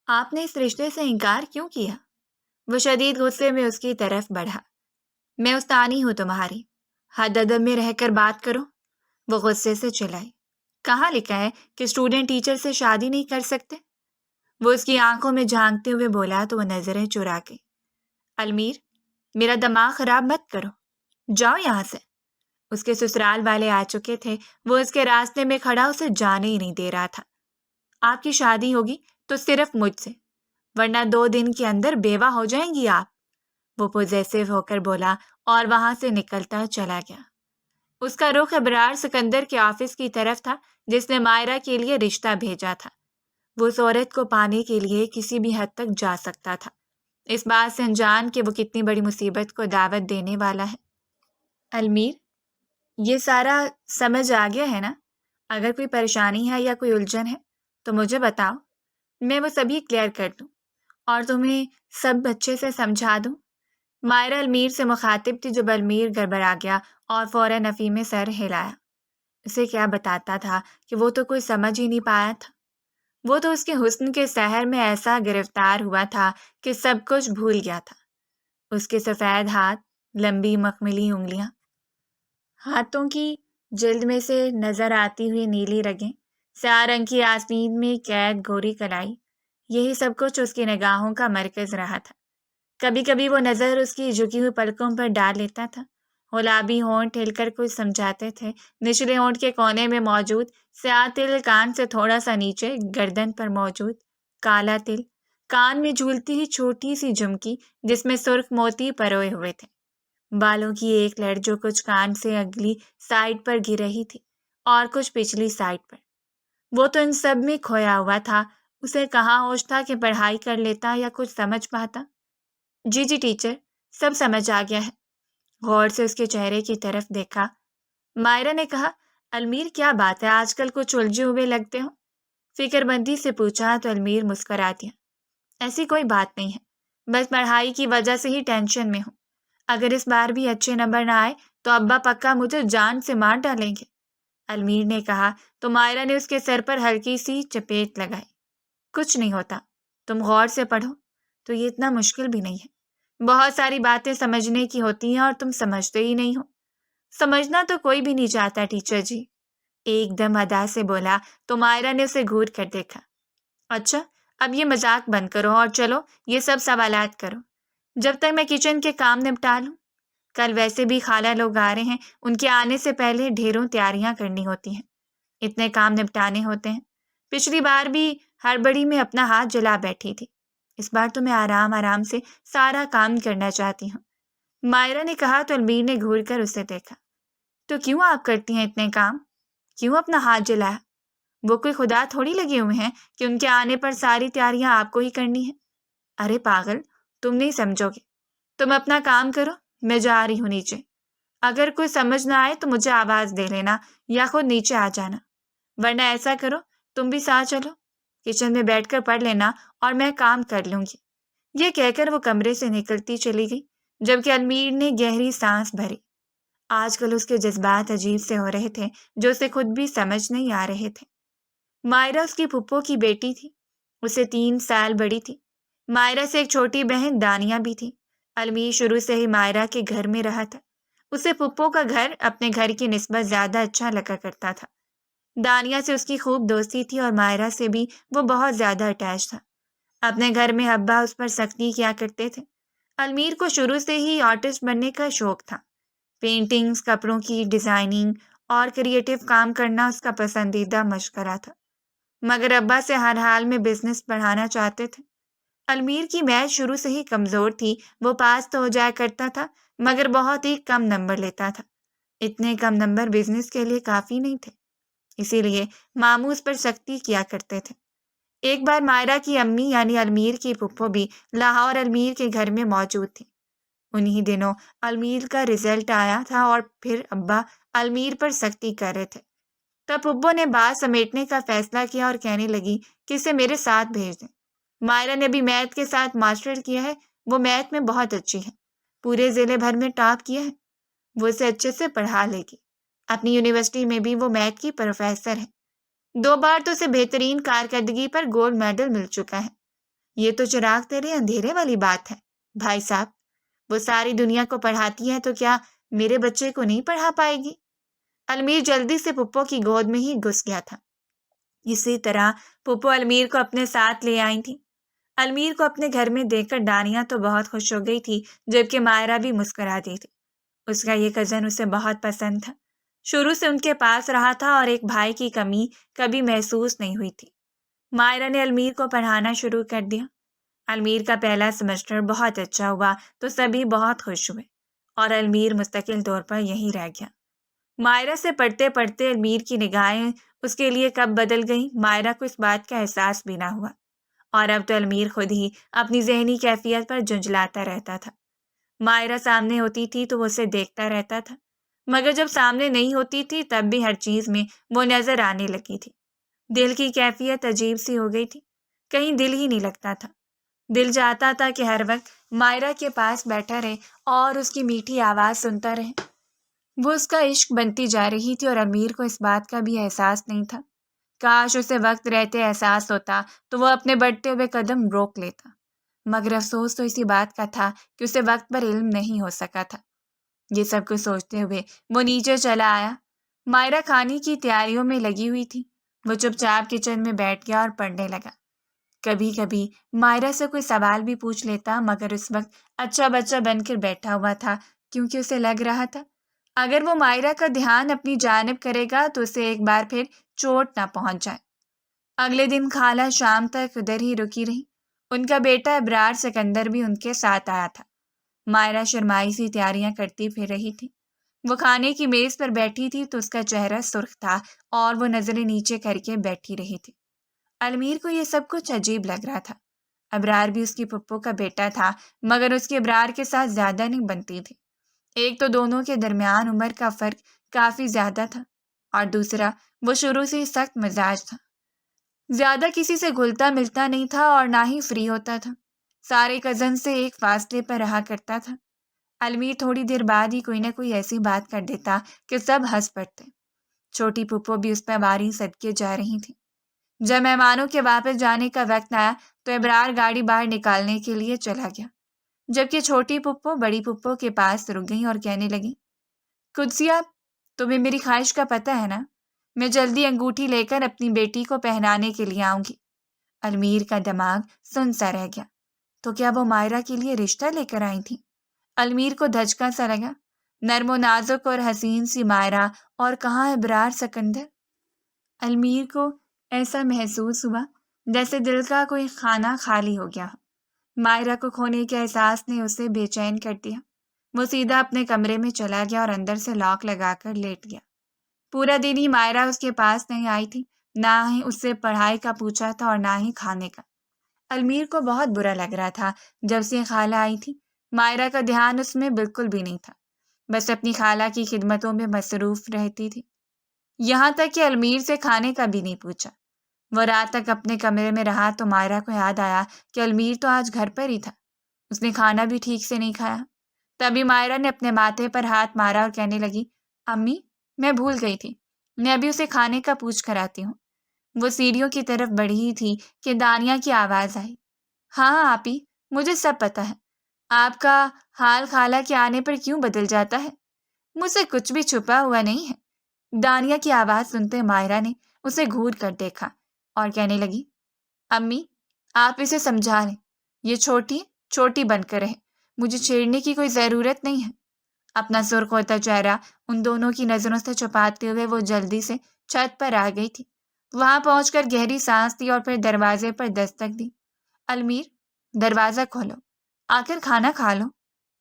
آپ نے اس رشتے سے انکار کیوں کیا؟ وہ شدید غصے میں اس کی طرف بڑھا۔ میں استانی ہوں تمہاری، حد ادب میں رہ کر بات کرو، وہ غصے سے چلائی۔ کہاں لکھا ہے کہ اسٹوڈنٹ ٹیچر سے شادی نہیں کر سکتے؟ وہ اس کی آنکھوں میں جھانکتے ہوئے بولا تو وہ نظریں چرا کے۔ المیر، میرا دماغ خراب مت کرو، جاؤ یہاں سے۔ اس کے سسرال والے آ چکے تھے، وہ اس کے راستے میں کھڑا اسے جانے ہی نہیں دے رہا تھا۔ آپ کی شادی ہوگی تو صرف مجھ سے، ورنہ 2 دن کے اندر بیوہ ہو جائیں گی آپ، وہ پوزیسو ہو کر بولا اور وہاں سے نکلتا چلا گیا۔ اس کا رخ ابرار سکندر کے آفس کی طرف تھا جس نے مائرہ کے لیے رشتہ بھیجا تھا۔ وہ اس عورت کو پانے کے لیے کسی بھی حد تک جا سکتا تھا، اس بات سے انجان کہ وہ کتنی بڑی مصیبت کو دعوت دینے والا ہے۔ المیر، یہ سارا سمجھ آ گیا ہے نا؟ اگر کوئی پریشانی ہے یا کوئی الجھن ہے تو مجھے بتاؤ، میں وہ سبھی کلیئر کر دوں اور تمہیں سب اچھے سے سمجھا دوں۔ مائرہ المیر سے مخاطب تھی جب المیر گڑبڑا گیا اور فوراً نفی میں سر ہلایا۔ اسے کیا بتاتا تھا کہ وہ تو کوئی سمجھ ہی نہیں پایا تھا۔ وہ تو اس کے حسن کے سحر میں ایسا گرفتار ہوا تھا کہ سب کچھ بھول گیا تھا۔ اس کے سفید ہاتھ، لمبی مخملی انگلیاں، ہاتھوں کی جلد میں سے نظر آتی ہوئی نیلی رگیں، سیاہ رنگ کی آستین میں قید گوری کلائی، یہی سب کچھ اس کی نگاہوں کا مرکز رہا تھا۔ کبھی کبھی وہ نظر اس کی جھکی ہوئی پلکوں پر ڈال لیتا تھا۔ گلابی ہونٹ ہل کر کچھ سمجھاتے تھے۔ نچلے ہونٹ کے کونے میں موجود سیاہ تل کان سے تھوڑا سا نیچے گردن پر موجود کالا تل، کان میں جھولتی ہوئی چھوٹی سی جھمکی جس میں سرخ موتی پروئے ہوئے تھے، بالوں کی ایک لڑ جو کچھ کان سے اگلی سائڈ پر گر رہی تھی اور کچھ پچھلی سائڈ پر۔ وہ تو ان سب میں کھویا ہوا تھا۔ اسے کہاں ہوش تھا کہ پڑھائی کر لیتا یا کچھ سمجھ پاتا۔ جی جی ٹیچر، سب سمجھ آ گیا ہے۔ غور سے اس کے چہرے کی طرف دیکھا۔ مائرہ نے کہا، المیر کیا بات ہے، آج کل کچھ الجھے ہوئے لگتے ہو؟ فکر مندی سے پوچھا تو المیر مسکرا دیا۔ ایسی کوئی بات نہیں ہے، بس پڑھائی کی وجہ سے ہی ٹینشن میں ہوں۔ اگر اس بار بھی اچھے نمبر نہ آئے تو ابا پکا مجھے جان سے مار ڈالیں گے، المیر نے کہا تو مائرہ نے اس کے سر پر ہلکی سی چپیٹ لگائی۔ کچھ نہیں ہوتا، تم غور سے پڑھو تو یہ اتنا مشکل بھی نہیں ہے۔ بہت ساری باتیں سمجھنے کی ہوتی ہیں اور تم سمجھتے ہی نہیں ہو۔ سمجھنا تو کوئی بھی نہیں چاہتا ٹیچر جی، ایک دم ادا سے بولا تو مائرہ نے اسے گھور کر دیکھا۔ اچھا، اب یہ مذاق بند کرو اور چلو یہ سب سوالات کرو جب تک میں کچن کے کام نپٹا لوں۔ کل ویسے بھی خالہ لوگ آ رہے ہیں، ان کے آنے سے پہلے ڈھیروں تیاریاں کرنی ہوتی ہیں، اتنے کام نپٹانے ہوتے ہیں۔ پچھلی بار بھی ہڑبڑی میں اپنا ہاتھ جلا بیٹھی تھی، اس بار تو میں آرام آرام سے سارا کام کرنا چاہتی ہوں، مائرہ نے کہا تو المیر نے گھور کر اسے دیکھا۔ تو کیوں آپ کرتی ہیں اتنے کام؟ کیوں اپنا ہاتھ جلایا؟ وہ کوئی خدا تھوڑی لگے ہوئے ہیں کہ ان کے آنے پر ساری تیاریاں آپ کو ہی کرنی ہیں۔ ارے پاگل، تم نہیں سمجھو گے۔ تم اپنا کام کرو، میں جا رہی ہوں نیچے۔ اگر کوئی سمجھ نہ آئے تو مجھے آواز دے لینا یا خود نیچے آ جانا، ورنہ ایسا کرو تم بھی ساتھ چلو، کچن میں بیٹھ کر پڑھ لینا اور میں کام کر لوں گی۔ یہ کہہ کر وہ کمرے سے نکلتی چلی گئی جبکہ المیر نے گہری سانس بھری۔ آج کل اس کے جذبات عجیب سے ہو رہے تھے جو اسے خود بھی سمجھ نہیں آ رہے تھے۔ مائرہ اس کی پھپھو کی بیٹی تھی، اسے 3 سال بڑی تھی۔ مائرہ سے ایک چھوٹی بہن دانیہ بھی تھی۔ المیر شروع سے ہی مائرہ کے گھر میں رہا تھا، اسے پھپھو کا گھر اپنے گھر کی نسبت زیادہ اچھا لگا کرتا تھا۔ دانیہ سے اس کی خوب دوستی تھی اور مائرہ سے بھی وہ بہت زیادہ اٹیچ تھا۔ اپنے گھر میں ابا اس پر سختی کیا کرتے تھے۔ المیر کو شروع سے ہی آرٹسٹ بننے کا شوق تھا۔ پینٹنگز، کپڑوں کی ڈیزائننگ اور کریٹو کام کرنا اس کا پسندیدہ مشغلہ تھا، مگر ابا سے ہر حال میں بزنس بڑھانا چاہتے تھے۔ المیر کی میتھ شروع سے ہی کمزور تھی، وہ پاس تو ہو جایا کرتا تھا مگر بہت ہی کم نمبر لیتا تھا۔ اتنے کم نمبر بزنس کے لیے کافی نہیں تھے، اسی لیے ماموں اس پر سختی کیا کرتے تھے۔ ایک بار مائرہ کی امی یعنی المیر کی پھپھو بھی لاہور المیر کے گھر میں موجود تھی۔ انہی دنوں المیر کا رزلٹ آیا تھا اور پھر ابا المیر پر سختی کر رہے تھے۔ تب پھپھو نے بات سمیٹنے کا فیصلہ کیا اور کہنے لگی کہ اسے میرے ساتھ بھیج دیں۔ مائرہ نے بھی میتھ کے ساتھ ماسٹر کیا ہے، وہ میتھ میں بہت اچھی ہے، پورے ضلع بھر میں ٹاپ کیا ہے، وہ اسے اچھے سے پڑھا لے گی۔ اپنی یونیورسٹی میں بھی وہ میتھ کی پروفیسر ہے، 2 بار تو اسے بہترین کارکردگی پر گولڈ میڈل مل چکا ہے۔ یہ تو چراغ تیرے اندھیرے والی بات ہے بھائی صاحب، وہ ساری دنیا کو پڑھاتی ہے تو کیا میرے بچے کو نہیں پڑھا پائے گی؟ المیر جلدی سے پھپھو کی گود میں ہی گھس گیا تھا۔ اسی طرح پھپھو المیر کو اپنے ساتھ لے آئی تھی۔ المیر کو اپنے گھر میں دیکھ کر دانیہ تو بہت خوش ہو گئی تھی، جبکہ مائرہ بھی مسکراتی تھی۔ اس کا یہ کزن اسے بہت پسند تھا، شروع سے ان کے پاس رہا تھا اور ایک بھائی کی کمی کبھی محسوس نہیں ہوئی تھی۔ مائرہ نے المیر کو پڑھانا شروع کر دیا۔ المیر کا پہلا سیمسٹر بہت اچھا ہوا تو سبھی بہت خوش ہوئے اور المیر مستقل طور پر یہیں رہ گیا۔ مائرہ سے پڑھتے پڑھتے المیر کی نگاہیں اس کے لیے کب بدل گئیں، مائرہ کو اس بات کا احساس بھی نہ ہوا، اور اب تو المیر خود ہی اپنی ذہنی کیفیت پر جھنجھلاتا رہتا تھا۔ مائرہ سامنے ہوتی تھی تو وہ اسے دیکھتا رہتا تھا، مگر جب سامنے نہیں ہوتی تھی تب بھی ہر چیز میں وہ نظر آنے لگی تھی۔ دل کی کیفیت عجیب سی ہو گئی تھی، کہیں دل ہی نہیں لگتا تھا۔ دل چاہتا تھا کہ ہر وقت مائرہ کے پاس بیٹھا رہے اور اس کی میٹھی آواز سنتا رہے۔ وہ اس کا عشق بنتی جا رہی تھی اور امیر کو اس بات کا بھی احساس نہیں تھا۔ کاش اسے وقت رہتے احساس ہوتا تو وہ اپنے بڑھتے ہوئے قدم روک لیتا، مگر افسوس تو اسی بات کا تھا کہ اسے وقت پر علم نہیں ہو سکا تھا۔ یہ سب کچھ سوچتے ہوئے وہ نیچے چلا آیا۔ مائرہ کھانے کی تیاریوں میں لگی ہوئی تھی۔ وہ چپ چاپ کچن میں بیٹھ گیا اور پڑھنے لگا۔ کبھی کبھی مائرہ سے کوئی سوال بھی پوچھ لیتا، مگر اس وقت اچھا بچہ بن کر بیٹھا ہوا تھا، کیونکہ اسے لگ رہا تھا اگر وہ مائرہ کا دھیان اپنی جانب کرے گا تو اسے ایک بار پھر چوٹ نہ پہنچ جائے۔ اگلے دن خالہ شام تک ادھر ہی رکی رہی۔ ان کا بیٹا ابرار سکندر بھی ان کے ساتھ آیا تھا۔ مائرہ شرمائی سی تیاریاں کرتی پھر رہی تھی۔ وہ کھانے کی میز پر بیٹھی تھی تو اس کا چہرہ سرخ تھا اور وہ نظریں نیچے کر کے بیٹھی رہی تھی۔ المیر کو یہ سب کچھ عجیب لگ رہا تھا۔ ابرار بھی اس کی پھپھو کا بیٹا تھا، مگر اس کی ابرار کے ساتھ زیادہ نہیں بنتی تھی۔ ایک تو دونوں کے درمیان عمر کا فرق کافی زیادہ تھا، اور دوسرا وہ شروع سے ہی سخت مزاج تھا، زیادہ کسی سے گھلتا ملتا نہیں تھا اور نہ ہی فری ہوتا تھا، سارے کزن سے ایک فاصلے پر رہا کرتا تھا۔ المیر تھوڑی دیر بعد ہی کوئی نہ کوئی ایسی بات کر دیتا کہ سب ہنس پڑتے۔ چھوٹی پھپھو بھی اس پر باری صدقے جا رہی تھی۔ جب مہمانوں کے واپس جانے کا وقت آیا تو ابرار گاڑی باہر نکالنے کے لیے چلا گیا، جبکہ چھوٹی پھپھو بڑی پھپھو کے پاس رک گئی اور کہنے لگی، قدسیہ، تمہیں میری خواہش کا پتہ ہے نا؟ میں جلدی انگوٹھی لے کر اپنی بیٹی کو پہنانے کے لیے آؤں گی۔ المیر کا دماغ سن سا رہ گیا۔ تو کیا وہ مائرہ کے لیے رشتہ لے کر آئی تھی؟ المیر کو دھچکا سا لگا۔ نرم و نازک اور حسین سی مائرہ، اور کہاں ابرار سکندر؟ المیر کو ایسا محسوس ہوا جیسے دل کا کوئی خانہ خالی ہو گیا ہو۔ مائرہ کو کھونے کے احساس نے اسے بے چین کر دیا۔ وہ سیدھا اپنے کمرے میں چلا گیا اور اندر سے لاک لگا کر لیٹ گیا۔ پورا دن ہی مائرہ اس کے پاس نہیں آئی تھی، نہ ہی اس سے پڑھائی کا پوچھا تھا اور نہ ہی کھانے کا۔ المیر کو بہت برا لگ رہا تھا۔ جب سے خالہ آئی تھی مائرہ کا دھیان اس میں بالکل بھی نہیں تھا، بس اپنی خالہ کی خدمتوں میں مصروف رہتی تھی، یہاں تک کہ المیر سے کھانے کا بھی نہیں پوچھا۔ وہ رات تک اپنے کمرے میں رہا تو مائرہ کو یاد آیا کہ المیر تو آج گھر پر ہی تھا، اس نے کھانا بھی ٹھیک سے نہیں کھایا۔ تبھی مائرہ نے اپنے ماتھے پر ہاتھ مارا اور کہنے لگی، امی، میں بھول گئی تھی، میں ابھی اسے کھانے کا پوچھ کر آتی ہوں۔ وہ سیڑھیوں کی طرف بڑھی ہی تھی کہ دانیہ کی آواز آئی، ہاں آپی، مجھے سب پتہ ہے، آپ کا حال خالہ کے آنے پر کیوں بدل جاتا ہے، مجھ سے کچھ بھی چھپا ہوا نہیں ہے۔ دانیہ کی آواز سنتے مائرہ نے اسے گھور کر دیکھا اور کہنے لگی، امی، آپ اسے سمجھا لیں، یہ چھوٹی بن کر رہے، مجھے چھیڑنے کی کوئی ضرورت نہیں ہے۔ اپنا سرخ ہوتا چہرہ ان دونوں کی نظروں سے چھپاتے ہوئے وہ جلدی سے چھت پر آ گئی تھی۔ وہاں پہنچ کر گہری سانس لی اور پھر دروازے پر دستک دی، المیر، دروازہ کھولو، آ کر کھانا کھا لو۔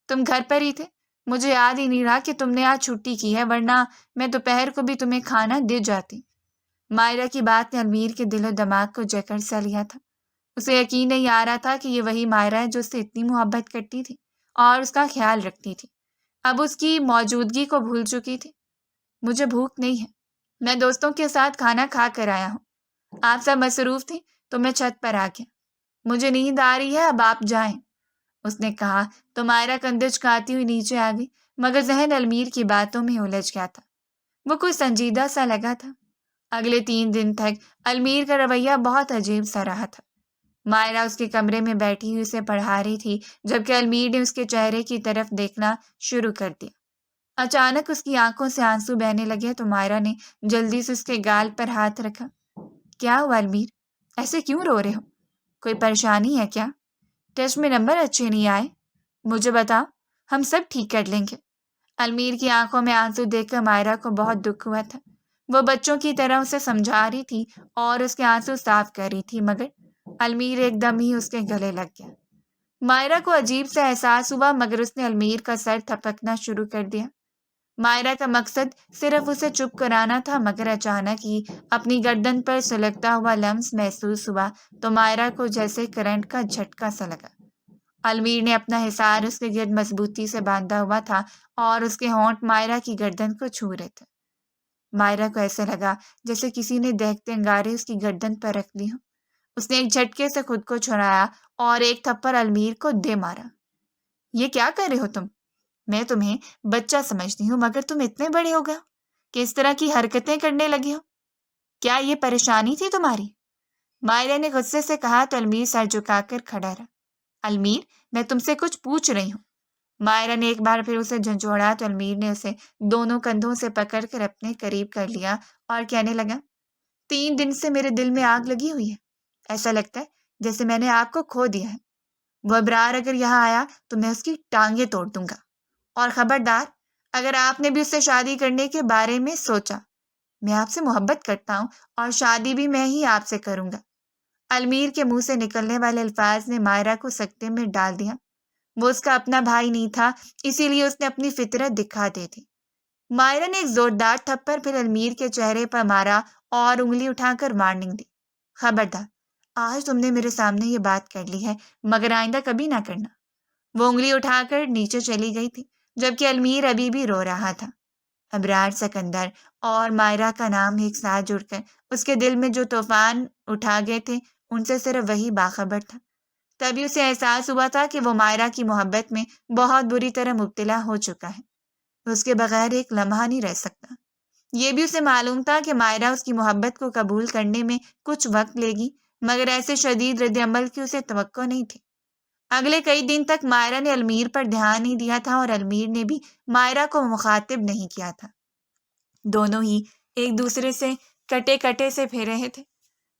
تم گھر پر ہی تھے، مجھے یاد ہی نہیں رہا کہ تم نے آج چھٹی کی ہے، ورنہ میں دوپہر کو بھی تمہیں کھانا دے جاتی۔ مائرہ کی بات نے المیر کے دل و دماغ کو جکڑ سا لیا تھا۔ اسے یقین نہیں آ رہا تھا کہ یہ وہی مائرہ ہے جو اس سے اتنی محبت کرتی تھی اور اس کا خیال رکھتی تھی، اب اس کی موجودگی کو بھول چکی تھی۔ مجھے بھوک نہیں ہے، میں دوستوں کے ساتھ کھانا کھا کر آیا ہوں، آپ سب مصروف تھے تو میں چھت پر آ گیا، مجھے نیند آ رہی ہے، اب آپ جائیں۔ اس نے کہا تو مائرہ کندھے جھکاتی ہوئی نیچے آ گئی، مگر ذہن المیر کی باتوں میں الجھ گیا تھا، وہ کوئی سنجیدہ سا لگا تھا۔ اگلے 3 دن تک المیر کا رویہ بہت عجیب سا رہا تھا۔ مائرہ اس کے کمرے میں بیٹھی ہوئی اسے پڑھا رہی تھی جبکہ المیر نے اس کے چہرے کی طرف دیکھنا شروع کر دیا۔ اچانک اس کی آنکھوں سے آنسو بہنے لگے تو مائرہ نے جلدی سے اس کے گال پر ہاتھ رکھا۔ کیا ہوا المیر؟ ایسے کیوں رو رہے ہو؟ کوئی پریشانی ہے کیا؟ ٹیسٹ میں نمبر اچھے نہیں آئے؟ مجھے بتاؤ، ہم سب ٹھیک کر لیں گے۔ المیر کی آنکھوں میں آنسو دیکھ کر مائرہ کو بہت دکھ ہوا تھا۔ وہ بچوں کی طرح اسے سمجھا رہی تھی اور اس کے آنسو صاف کر رہی تھی، مگر المیر ایک دم ہی اس کے گلے لگ گیا۔ مائرہ کو عجیب سا احساس ہوا مگر اس نے المیر کا سر تھپکنا شروع کر دیا۔ مائرہ کا مقصد صرف اسے چپ کرانا تھا مگر اچانک ہی اپنی گردن پر سلگتا ہوا لمس محسوس ہوا تو مائرہ کو جیسے کرنٹ کا جھٹکا سا لگا۔ المیر نے اپنا حصار اس کے گرد مضبوطی سے باندھا ہوا تھا اور اس کے ہونٹ مائرہ کی گردن کو چھو رہے تھے۔ مائرہ کو ایسے لگا جیسے کسی نے دہکتے انگارے اس کی گردن پر رکھ لی ہوں۔ اس نے ایک جھٹکے سے خود کو چھڑایا اور ایک تھپڑ المیر کو دے مارا۔ یہ کیا کر رہے ہو تم؟ میں تمہیں بچہ سمجھتی ہوں مگر تم اتنے بڑے ہو گئے کہ اس طرح کی حرکتیں کرنے لگے ہو۔ کیا یہ پریشانی تھی تمہاری؟ مائرہ نے غصے سے کہا تو المیر سر جھکا کر کھڑا رہا۔ المیر، میں تم سے کچھ پوچھ رہی ہوں۔ مائرہ نے ایک بار پھر اسے جھنجھوڑا تو المیر نے اسے دونوں کندھوں سے پکڑ کر اپنے قریب کر لیا اور کہنے لگا، 3 دن سے میرے دل میں آگ لگی ہوئی ہے۔ ایسا لگتا ہے جیسے میں نے آپ کو کھو دیا ہے۔ وہ ابرار اگر یہاں آیا تو میں اس کی ٹانگیں توڑ دوں گا، اور خبردار اگر آپ نے بھی اس سے شادی کرنے کے بارے میں سوچا۔ میں آپ سے محبت کرتا ہوں اور شادی بھی میں ہی آپ سے کروں گا۔ المیر کے منہ سے نکلنے والے الفاظ نے مائرہ کو سکتے میں ڈال دیا۔ وہ اس کا اپنا بھائی نہیں تھا، اسی لیے اس نے اپنی فطرت دکھا دی تھی۔ مائرہ نے ایک زوردار تھپڑ پھر المیر کے چہرے پر مارا اور انگلی اٹھا کر وارننگ دی۔ خبردار، آج تم نے میرے سامنے یہ بات کر لی ہے مگر آئندہ کبھی نہ کرنا۔ وہ انگلی اٹھا کر نیچے چلی گئی تھی جبکہ المیر ابھی بھی رو رہا تھا۔ ابرار سکندر اور مائرہ کا نام ایک ساتھ جڑ کر اس کے دل میں جو طوفان اٹھا گئے تھے ان سے صرف وہی باخبر تھا۔ تبھی اسے احساس ہوا تھا کہ وہ مائرہ کی محبت میں بہت بری طرح مبتلا ہو چکا ہے۔ اس کے بغیر ایک لمحہ نہیں رہ سکتا۔ یہ بھی اسے معلوم تھا کہ مائرہ اس کی محبت کو قبول کرنے میں کچھ وقت لے گی مگر ایسے شدید رد عمل کی اسے توقع نہیں تھی۔ اگلے کئی دن تک مائرہ نے المیر پر دھیان نہیں دیا تھا اور المیر نے بھی مائرہ کو مخاطب نہیں کیا تھا۔ دونوں ہی ایک دوسرے سے کٹے کٹے سے پھر رہے تھے۔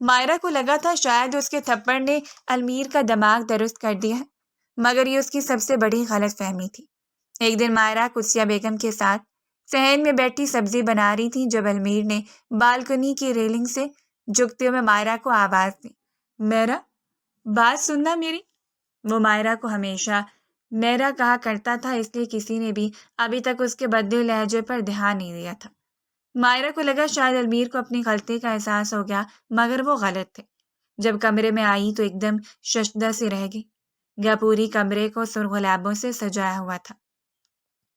مائرہ کو لگا تھا شاید اس کے تھپڑ نے المیر کا دماغ درست کر دیا ہے مگر یہ اس کی سب سے بڑی غلط فہمی تھی۔ ایک دن مائرہ قدسیہ بیگم کے ساتھ صحن میں بیٹھی سبزی بنا رہی تھی جب المیر نے بالکنی کی ریلنگ سے جھکتے ہوئے مائرہ کو آواز دی، میرا بات سننا میری۔ وہ مائرہ کو ہمیشہ میرا کہا کرتا تھا، اس لیے کسی نے بھی ابھی تک اس کے بدلے لہجے پر دھیان نہیں دیا تھا۔ مائرہ کو لگا شاید المیر کو اپنی غلطی کا احساس ہو گیا مگر وہ غلط تھے۔ جب کمرے میں آئی تو ایک دم ششدر سی رہ گئی۔ پوری کمرے کو سرخ گلابوں سے سجایا ہوا تھا۔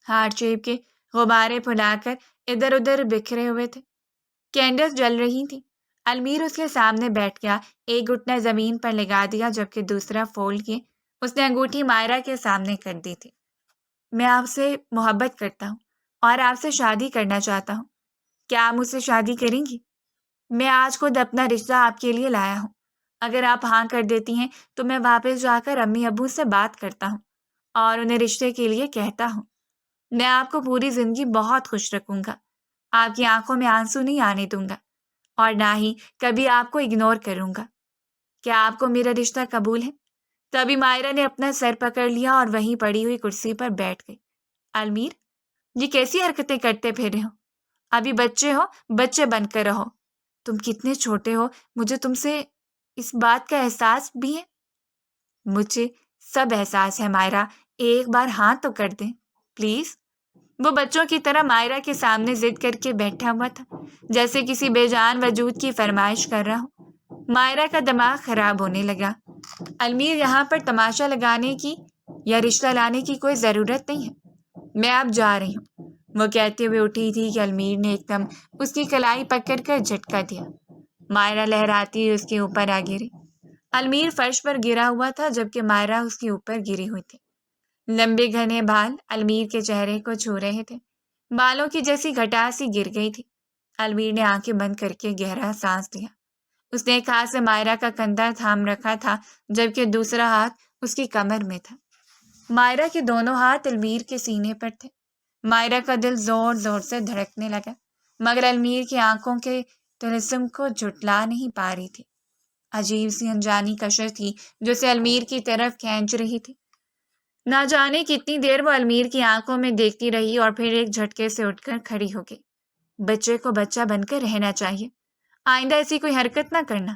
ہارٹ شیپ کے غبارے پھلا کر ادھر ادھر بکھرے ہوئے تھے۔ کینڈلز جل رہی تھی۔ المیر اس کے سامنے بیٹھ گیا، ایک گھٹنا زمین پر لگا دیا جبکہ دوسرا فولڈ کیے اس نے انگوٹھی مائرہ کے سامنے کر دی تھی۔ میں آپ سے محبت کرتا ہوں اور آپ سے شادی کرنا چاہتا ہوں۔ کیا آپ مجھ سے شادی کریں گی؟ میں آج خود اپنا رشتہ آپ کے لیے لایا ہوں۔ اگر آپ ہاں کر دیتی ہیں تو میں واپس جا کر امی ابو سے بات کرتا ہوں اور انہیں رشتے کے لیے کہتا ہوں۔ میں آپ کو پوری زندگی بہت خوش رکھوں گا، آپ کی آنکھوں میں آنسو نہیں آنے دوں گا اور نہ ہی کبھی آپ کو اگنور کروں گا۔ کیا آپ کو میرا رشتہ قبول ہے؟ تبھی مائرہ نے اپنا سر پکڑ لیا اور وہیں پڑی ہوئی کرسی پر بیٹھ گئی۔ المیر، یہ کیسی حرکتیں کرتے پھر رہے ہو؟ ابھی بچے ہو، بچے بن کر رہو۔ تم کتنے چھوٹے ہو، مجھے تم سے اس بات کا احساس بھی ہے۔ مجھے سب احساس ہے مائرہ، ایک بار ہاں تو کر دیں پلیز۔ وہ بچوں کی طرح مائرہ کے سامنے ضد کر کے بیٹھا ہوا تھا جیسے کسی بے جان وجود کی فرمائش کر رہا ہو۔ مائرہ کا دماغ خراب ہونے لگا۔ المیر، یہاں پر تماشا لگانے کی یا رشتہ لانے کی کوئی ضرورت نہیں ہے، میں اب جا رہی ہوں۔ وہ کہتے ہوئے اٹھی تھی کہ المیر نے ایک دم اس کی کلائی پکڑ کر جھٹکا دیا۔ مائرہ لہراتی ہوئی اس کے اوپر آ گری۔ المیر فرش پر گرا ہوا تھا جبکہ مائرہ اس کے اوپر گری ہوئی تھی۔ لمبے گھنے بال المیر کے چہرے کو چھو رہے تھے، بالوں کی جیسی گھٹا سی گر گئی تھی۔ المیر نے آنکھیں بند کر کے گہرا سانس لیا۔ اس نے ایک ہاتھ سے مائرہ کا کندھا تھام رکھا تھا جبکہ دوسرا ہاتھ اس کی کمر میں تھا۔ مائرہ کے دونوں ہاتھ المیر کے سینے پر تھے۔ مائرہ کا دل زور زور سے دھڑکنے لگا، مگر المیر کی آنکھوں کے طلسم کو جھٹلا نہیں پا رہی تھی۔ عجیب سی انجانی کشش تھی جو اسے المیر کی طرف کھینچ رہی تھی۔ نہ جانے کتنی دیر وہ المیر کی آنکھوں میں دیکھتی رہی اور پھر ایک جھٹکے سے اٹھ کر کھڑی ہو گئی۔ بچے کو بچہ بن کر رہنا چاہیے، آئندہ ایسی کوئی حرکت نہ کرنا،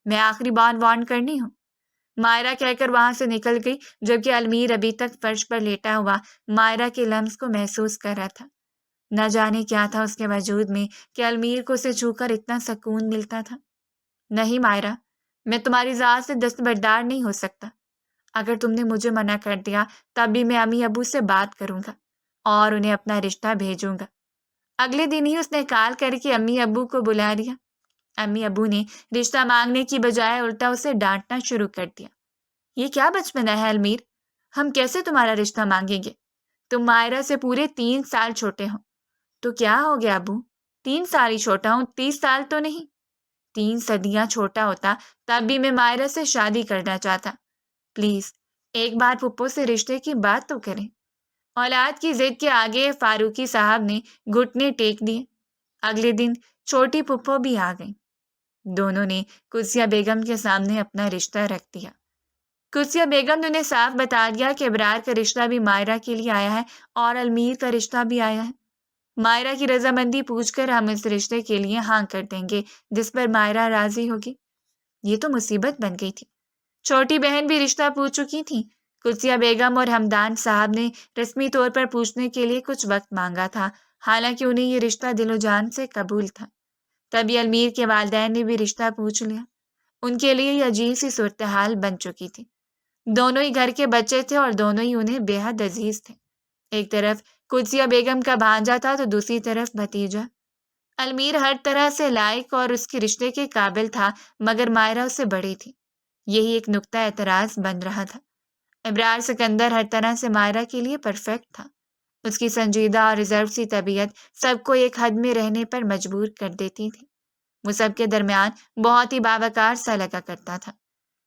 میں آخری بار وارن کرنی ہوں، مائرہ کہہ کر وہاں سے نکل گئی، جبکہ المیر ابھی تک فرش پر لیٹا ہوا مائرہ کے لمس کو محسوس کر رہا تھا۔ نہ جانے کیا تھا اس کے وجود میں کہ المیر کو اسے چھو کر اتنا سکون ملتا تھا۔ نہیں مائرہ، میں تمہاری ذات سے دستبردار نہیں ہو سکتا۔ اگر تم نے مجھے منع کر دیا تب بھی میں امی ابو سے بات کروں گا اور انہیں اپنا رشتہ بھیجوں گا۔ اگلے دن ہی اس نے کال کر کے امی ابو کو بلا لیا۔ امی ابو نے رشتہ مانگنے کی بجائے الٹا اسے ڈانٹنا شروع کر دیا۔ یہ کیا بچپنا ہے المیر، ہم کیسے تمہارا رشتہ مانگیں گے؟ تم مائرہ سے پورے 3 سال چھوٹے ہو۔ تو کیا ہو گیا ابو، 3 سال ہی چھوٹا ہوں، 30 سال تو نہیں۔ 3 صدیاں چھوٹا ہوتا تب بھی میں مائرہ سے شادی کرنا چاہتا۔ پلیز ایک بار پھپھو سے رشتے کی بات تو کریں۔ اولاد کی ضد کے آگے فاروقی صاحب نے گھٹنے ٹیک دیے۔ اگلے دن چھوٹی پھپھو بھی آ گئی۔ دونوں نے قدسیہ بیگم کے سامنے اپنا رشتہ رکھ دیا۔ قدسیہ بیگم نے انہیں صاف بتا دیا کہ ابرار کا رشتہ بھی مائرہ کے لیے آیا ہے اور المیر کا رشتہ بھی آیا ہے۔ مائرہ کی رضامندی پوچھ کر ہم اس رشتے کے لیے ہاں کر دیں گے جس پر مائرہ راضی ہوگی۔ یہ تو مصیبت بن گئی تھی۔ چھوٹی بہن بھی رشتہ پوچھ چکی تھی۔ قدسیہ بیگم اور ہمدان صاحب نے رسمی طور پر پوچھنے کے لیے کچھ وقت مانگا تھا، حالانکہ انہیں یہ رشتہ دل و جان سے قبول تھا۔ تبھی المیر کے والدین نے بھی رشتہ پوچھ لیا۔ ان کے لیے یہ عجیب سی صورتحال بن چکی تھی۔ دونوں ہی گھر کے بچے تھے اور دونوں ہی انہیں بے حد عزیز تھے۔ ایک طرف قدسیہ بیگم کا بھانجا تھا تو دوسری طرف بھتیجا۔ المیر ہر طرح سے لائق اور اس کے رشتے کے قابل تھا، مگر مائرہ اس سے بڑی تھی۔ یہی ایک نقطہ اعتراض بن رہا تھا۔ ابرار سکندر ہر طرح سے مائرہ کے لیے پرفیکٹ تھا۔ اس کی سنجیدہ اور ریزرو سی طبیعت سب کو ایک حد میں رہنے پر مجبور کر دیتی تھی۔ وہ سب کے درمیان بہت ہی باوقار سا لگا کرتا تھا۔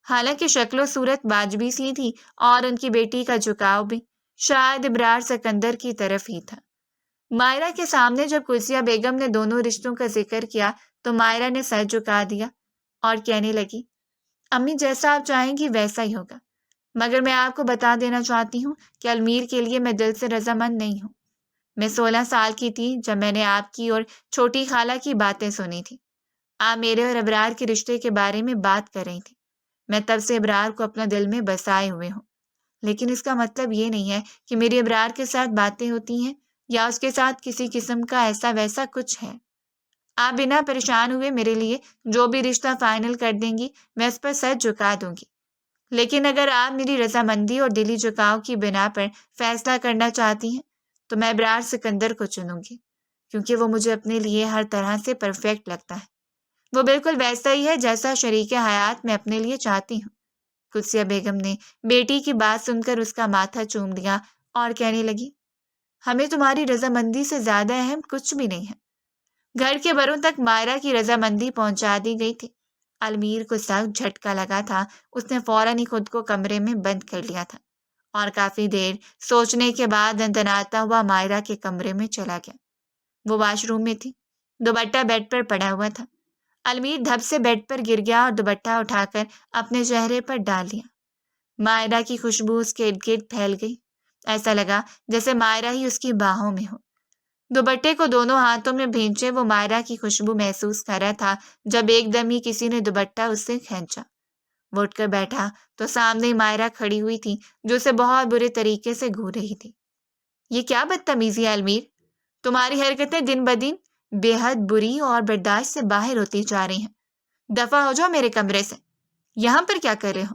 حالانکہ شکل و صورت واجبی سی تھی اور ان کی بیٹی کا جھکاؤ بھی شاید ابرار سکندر کی طرف ہی تھا۔ مائرہ کے سامنے جب قدسیہ بیگم نے دونوں رشتوں کا ذکر کیا تو مائرہ نے سر جھکا دیا اور کہنے لگی، امی جیسا آپ چاہیں گی ویسا ہی ہوگا، مگر میں آپ کو بتا دینا چاہتی ہوں کہ المیر کے لیے میں دل سے رضامند نہیں ہوں۔ میں 16 سال کی تھی جب میں نے آپ کی اور چھوٹی خالہ کی باتیں سنی تھی۔ آپ میرے اور ابرار کے رشتے کے بارے میں بات کر رہی تھی۔ میں تب سے ابرار کو اپنا دل میں بسائے ہوئے ہوں، لیکن اس کا مطلب یہ نہیں ہے کہ میری ابرار کے ساتھ باتیں ہوتی ہیں یا اس کے ساتھ کسی قسم کا ایسا ویسا کچھ ہے۔ آپ بنا پریشان ہوئے میرے لیے جو بھی رشتہ فائنل کر دیں گی میں اس پر سر جھکا دوں گی، لیکن اگر آپ میری رضامندی اور دلی جھکاؤ کی بنا پر فیصلہ کرنا چاہتی ہیں تو میں ابرار سکندر کو چنوں گی، کیونکہ وہ مجھے اپنے لیے ہر طرح سے پرفیکٹ لگتا ہے۔ وہ بالکل ویسا ہی ہے جیسا شریک حیات میں اپنے لیے چاہتی ہوں۔ قدسیہ بیگم نے بیٹی کی بات سن کر اس کا ماتھا چوم لیا اور کہنے لگی، ہمیں تمہاری رضامندی سے زیادہ اہم کچھ بھی نہیں ہے۔ گھر کے بڑوں تک مائرہ کی رضامندی پہنچا دی گئی تھی۔ المیر کو سخت جھٹکا لگا تھا۔ اس نے فوراً ہی خود کو کمرے میں بند کر لیا تھا اور کافی دیر سوچنے کے بعد دندناتا ہوا مائرہ کے کمرے میں چلا گیا۔ وہ واش روم میں تھی۔ دوپٹہ بیڈ پر پڑا ہوا تھا۔ المیر دھب سے بیڈ پر گر گیا اور دوپٹہ اٹھا کر اپنے چہرے پر ڈال لیا۔ مائرہ کی خوشبو اس کے ارد گرد پھیل گئی۔ ایسا لگا جیسے مائرہ ہی اس کی باہوں میں ہو۔ دوپٹے کو دونوں ہاتھوں میں بھینچے وہ مائرہ کی خوشبو محسوس کر رہا تھا جب ایک دم ہی کسی نے دوپٹہ اس سے کھینچا۔ وہ اٹھ کر بیٹھا تو سامنے ہی مائرہ کھڑی ہوئی تھی جو اسے بہت برے طریقے سے گھور رہی تھی۔ یہ کیا بدتمیزی ہے المیر، تمہاری حرکتیں دن بدن بے حد بری اور برداشت سے باہر ہوتی جا رہی ہیں۔ دفع ہو جاؤ میرے کمرے سے، یہاں پر کیا کر رہے ہو؟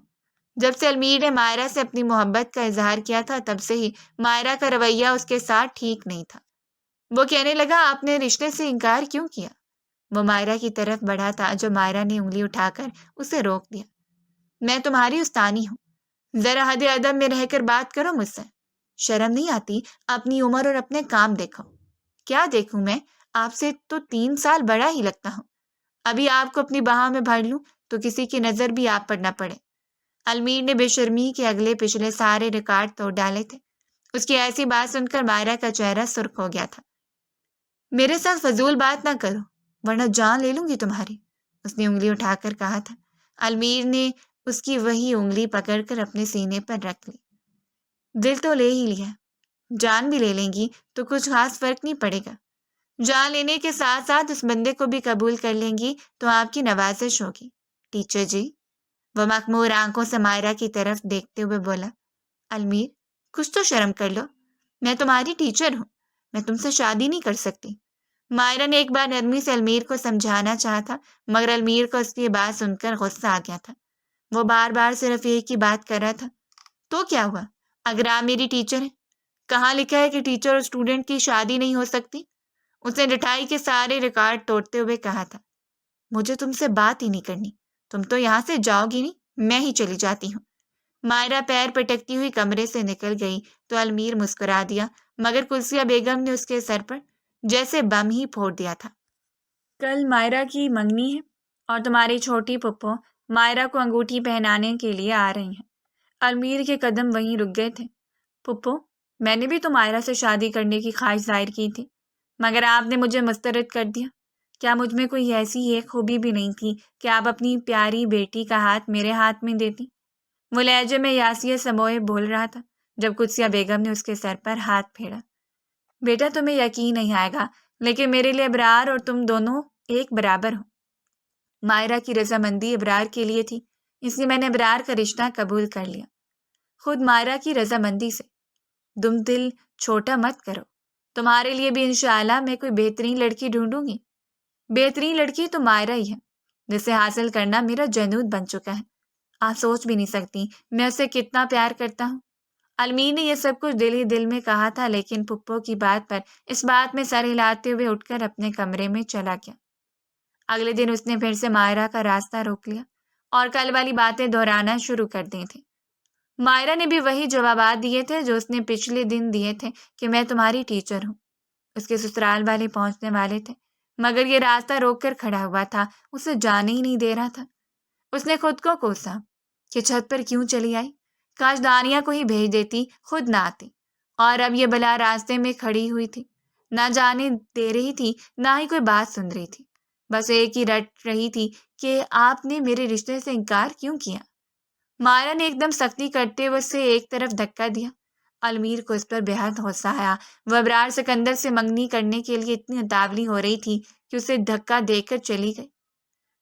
جب سے المیر نے مائرہ سے اپنی محبت کا اظہار کیا تھا تب سے ہی مائرہ کا رویہ اس کے ساتھ ٹھیک نہیں تھا۔ وہ کہنے لگا، آپ نے رشتے سے انکار کیوں کیا؟ وہ مائرہ کی طرف بڑھا تھا جو مائرہ نے انگلی اٹھا کر اسے روک دیا۔ میں تمہاری استانی ہوں، ذرا حد ادب میں رہ کر بات کرو مجھ سے۔ شرم نہیں آتی؟ اپنی عمر اور اپنے کام دیکھو۔ کیا دیکھوں میں؟ آپ سے تو 3 سال بڑا ہی لگتا ہوں۔ ابھی آپ کو اپنی باہوں میں بھر لوں تو کسی کی نظر بھی آپ پر نہ پڑے۔ المیر نے بے شرمی کے اگلے پچھلے سارے ریکارڈ توڑ ڈالے تھے۔ اس کی ایسی بات سن کر مائرہ کا چہرہ سرخ ہو گیا تھا۔ میرے ساتھ فضول بات نہ کرو ورنہ جان لے لوں گی تمہاری، اس نے انگلی اٹھا کر کہا تھا۔ المیر نے اس کی وہی انگلی پکڑ کر اپنے سینے پر رکھ لی۔ دل تو لے ہی لیا، جان بھی لے لیں گی تو کچھ خاص فرق نہیں پڑے گا۔ جان لینے کے ساتھ ساتھ اس بندے کو بھی قبول کر لیں گی تو آپ کی نوازش ہوگی۔ ٹیچر جی، وہ مخمور آنکھوں سے مائرہ کی طرف دیکھتے ہوئے بولا۔ المیر، کچھ تو شرم کر لو، میں تمہاری ٹیچر ہوں، میں تم سے شادی نہیں کر سکتی۔ مائرہ نے ایک بار نرمی سے المیر کو سمجھانا چاہا تھا، مگر المیر کو اس کی بات سن کر غصہ آ گیا تھا۔ وہ بار بار صرف ایک ہی بات کر رہا تھا، تو کیا ہوا اگر آپ میری ٹیچر ہیں؟ کہاں لکھا ہے کہ ٹیچر اور اسٹوڈنٹ کی شادی نہیں ہو سکتی؟ اس نے لٹائی کے سارے ریکارڈ توڑتے ہوئے کہا تھا۔ مجھے تم سے بات ہی نہیں کرنی، تم تو یہاں سے جاؤ گی نہیں، میں ہی چلی جاتی ہوں۔ مائرہ پیر پٹکتی ہوئی کمرے سے نکل گئی تو المیر مسکرا دیا، مگر کلثیہ بیگم نے اس کے سر پر جیسے بم ہی پھوڑ دیا تھا۔ کل مائرہ کی منگنی ہے اور تمہاری چھوٹی پھپھو مائرہ کو انگوٹھی پہنانے کے لیے آ رہی ہیں۔ المیر کے قدم وہیں رک گئے تھے۔ پھپھو، میں نے بھی تو مائرہ سے شادی کرنے کی خواہش ظاہر کی تھی، مگر آپ نے مجھے مسترد کر دیا۔ کیا مجھ میں کوئی ایسی ایک خوبی بھی نہیں تھی کہ آپ اپنی پیاری بیٹی کا ہاتھ میرے ہاتھ میں دیتی؟ وہ لہجے میں یاسیے سموئے بول رہا تھا جب قدسیہ بیگم نے اس کے سر پر ہاتھ پھیرا۔ بیٹا، تمہیں یقین نہیں آئے گا لیکن میرے لیے ابرار اور تم دونوں ایک برابر ہو۔ مائرہ کی رضامندی ابرار کے لیے تھی، اس لیے میں نے ابرار کا رشتہ قبول کر لیا، خود مائرہ کی رضامندی سے۔ تم دل چھوٹا مت کرو، تمہارے لیے بھی انشاءاللہ میں کوئی بہترین لڑکی ڈھونڈوں گی۔ بہترین لڑکی تو مائرہ ہی ہے، جسے حاصل کرنا میرا جنون بن چکا ہے۔ آپ سوچ بھی نہیں سکتی میں اسے کتنا پیار کرتا ہوں۔ المیر نے یہ سب کچھ دل ہی دل میں کہا تھا، لیکن پھپھو کی بات پر اس بات میں سر ہلاتے ہوئے اٹھ کر اپنے کمرے میں چلا گیا۔ اگلے دن اس نے پھر سے مائرہ کا راستہ روک لیا اور کل والی باتیں دہرانا شروع کر دی تھیں۔ مائرہ نے بھی وہی جوابات دیے تھے جو اس نے پچھلے دن دیے تھے کہ میں تمہاری ٹیچر ہوں۔ اس کے سسرال والے پہنچنے والے تھے، مگر یہ راستہ روک کر کھڑا ہوا تھا، اسے جانے ہی نہیں دے رہا تھا۔ اس نے خود کو کوسا کہ چھت پر کیوں چلی آئی، کاش دانیہ کو ہی بھیج دیتی، خود نہ آتی۔ اور اب یہ بلا راستے میں کھڑی ہوئی تھی، نہ جانے دے رہی تھی نہ ہی کوئی بات سن رہی تھی، بس ایک ہی رٹ رہی تھی کہ آپ نے میرے رشتے سے انکار کیوں کیا۔ مائرہ نے ایک دم سختی کرتے ہوئے اسے ایک طرف دھکا دیا۔ المیر کو اس پر بے حد غصہ آیا۔ وہ ابرار سکندر سے منگنی کرنے کے لیے اتنی اتاولی ہو رہی تھی کہ اسے دھکا دے کر چلی گئی۔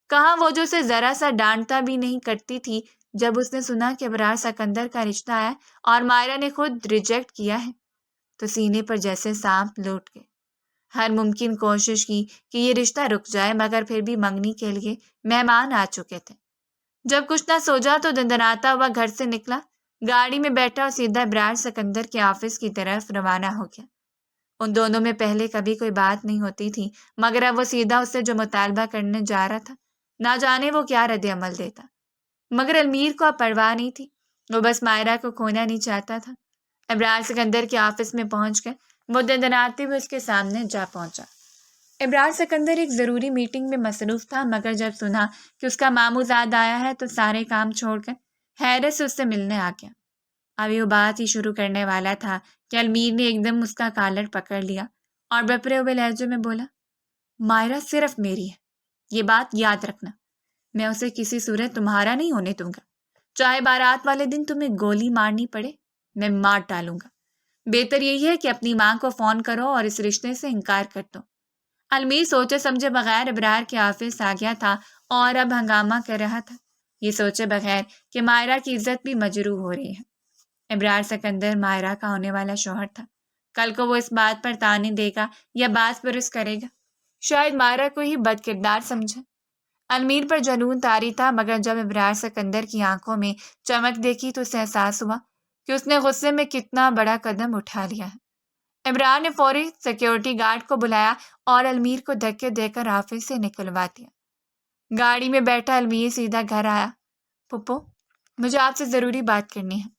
کہاں وہ جو اسے ذرا سا ڈانٹتا بھی نہیں کرتی تھی، جب اس نے سنا کہ ابرار سکندر کا رشتہ ہے اور مائرہ نے خود ریجیکٹ کیا ہے تو سینے پر جیسے سانپ لوٹ گئے۔ ہر ممکن کوشش کی کہ یہ رشتہ رک جائے، مگر پھر بھی منگنی کے لیے مہمان آ چکے تھے۔ جب کچھ نہ سوچا تو دندناتا ہوا گھر سے نکلا، گاڑی میں بیٹھا اور سیدھا ابرار سکندر کے آفس کی طرف روانہ ہو گیا۔ ان دونوں میں پہلے کبھی کوئی بات نہیں ہوتی تھی، مگر اب وہ سیدھا اس سے جو مطالبہ کرنے جا رہا تھا، نہ جانے وہ کیا رد عمل دیتا۔ مگر المیر کو اب پرواہ نہیں تھی، وہ بس مائرہ کو کھونا نہیں چاہتا تھا۔ ابرار سکندر کے آفس میں پہنچ گئے، وہ دندناتے ہوئے اس کے سامنے جا پہنچا۔ ابرار سکندر ایک ضروری میٹنگ میں مصروف تھا، مگر جب سنا کہ اس کا ماموں زاد آیا ہے تو سارے کام چھوڑ کر حیرت سے اس سے ملنے آ گیا۔ ابھی وہ بات ہی شروع کرنے والا تھا کہ المیر نے ایک دم اس کا کالر پکڑ لیا اور بپرے ہوئے لہجے میں بولا، مائرہ صرف میری ہے، یہ بات یاد رکھنا، میں اسے کسی صورت تمہارا نہیں ہونے دوں گا، چاہے بارات والے دن تمہیں گولی مارنی پڑے، میں مار ڈالوں گا۔ بہتر یہی ہے کہ اپنی ماں کو فون کرو اور اس رشتے سے انکار کر دو۔ المیر سوچے سمجھے بغیر ابرار کے آفس آ گیا تھا اور اب ہنگامہ کر رہا تھا، یہ سوچے بغیر کہ مائرہ کی عزت بھی مجروح ہو رہی ہے۔ ابرار سکندر مائرہ کا ہونے والا شوہر تھا، کل کو وہ اس بات پر طعنے دے گا یا باس پرس کرے گا، شاید مائرہ کو ہی بد کردار سمجھے۔ المیر پر جنون طاری تھا، مگر جب ابرار سکندر کی آنکھوں میں چمک دیکھی تو اسے احساس ہوا کہ اس نے غصے میں کتنا بڑا قدم اٹھا لیا ہے۔ ابرار نے فوری سیکیورٹی گارڈ کو بلایا اور المیر کو دھکے دے کر آفس سے نکلوا دیا۔ گاڑی میں بیٹھا المیر سیدھا گھر آیا۔ پھپھو، مجھے آپ سے ضروری بات کرنی ہے۔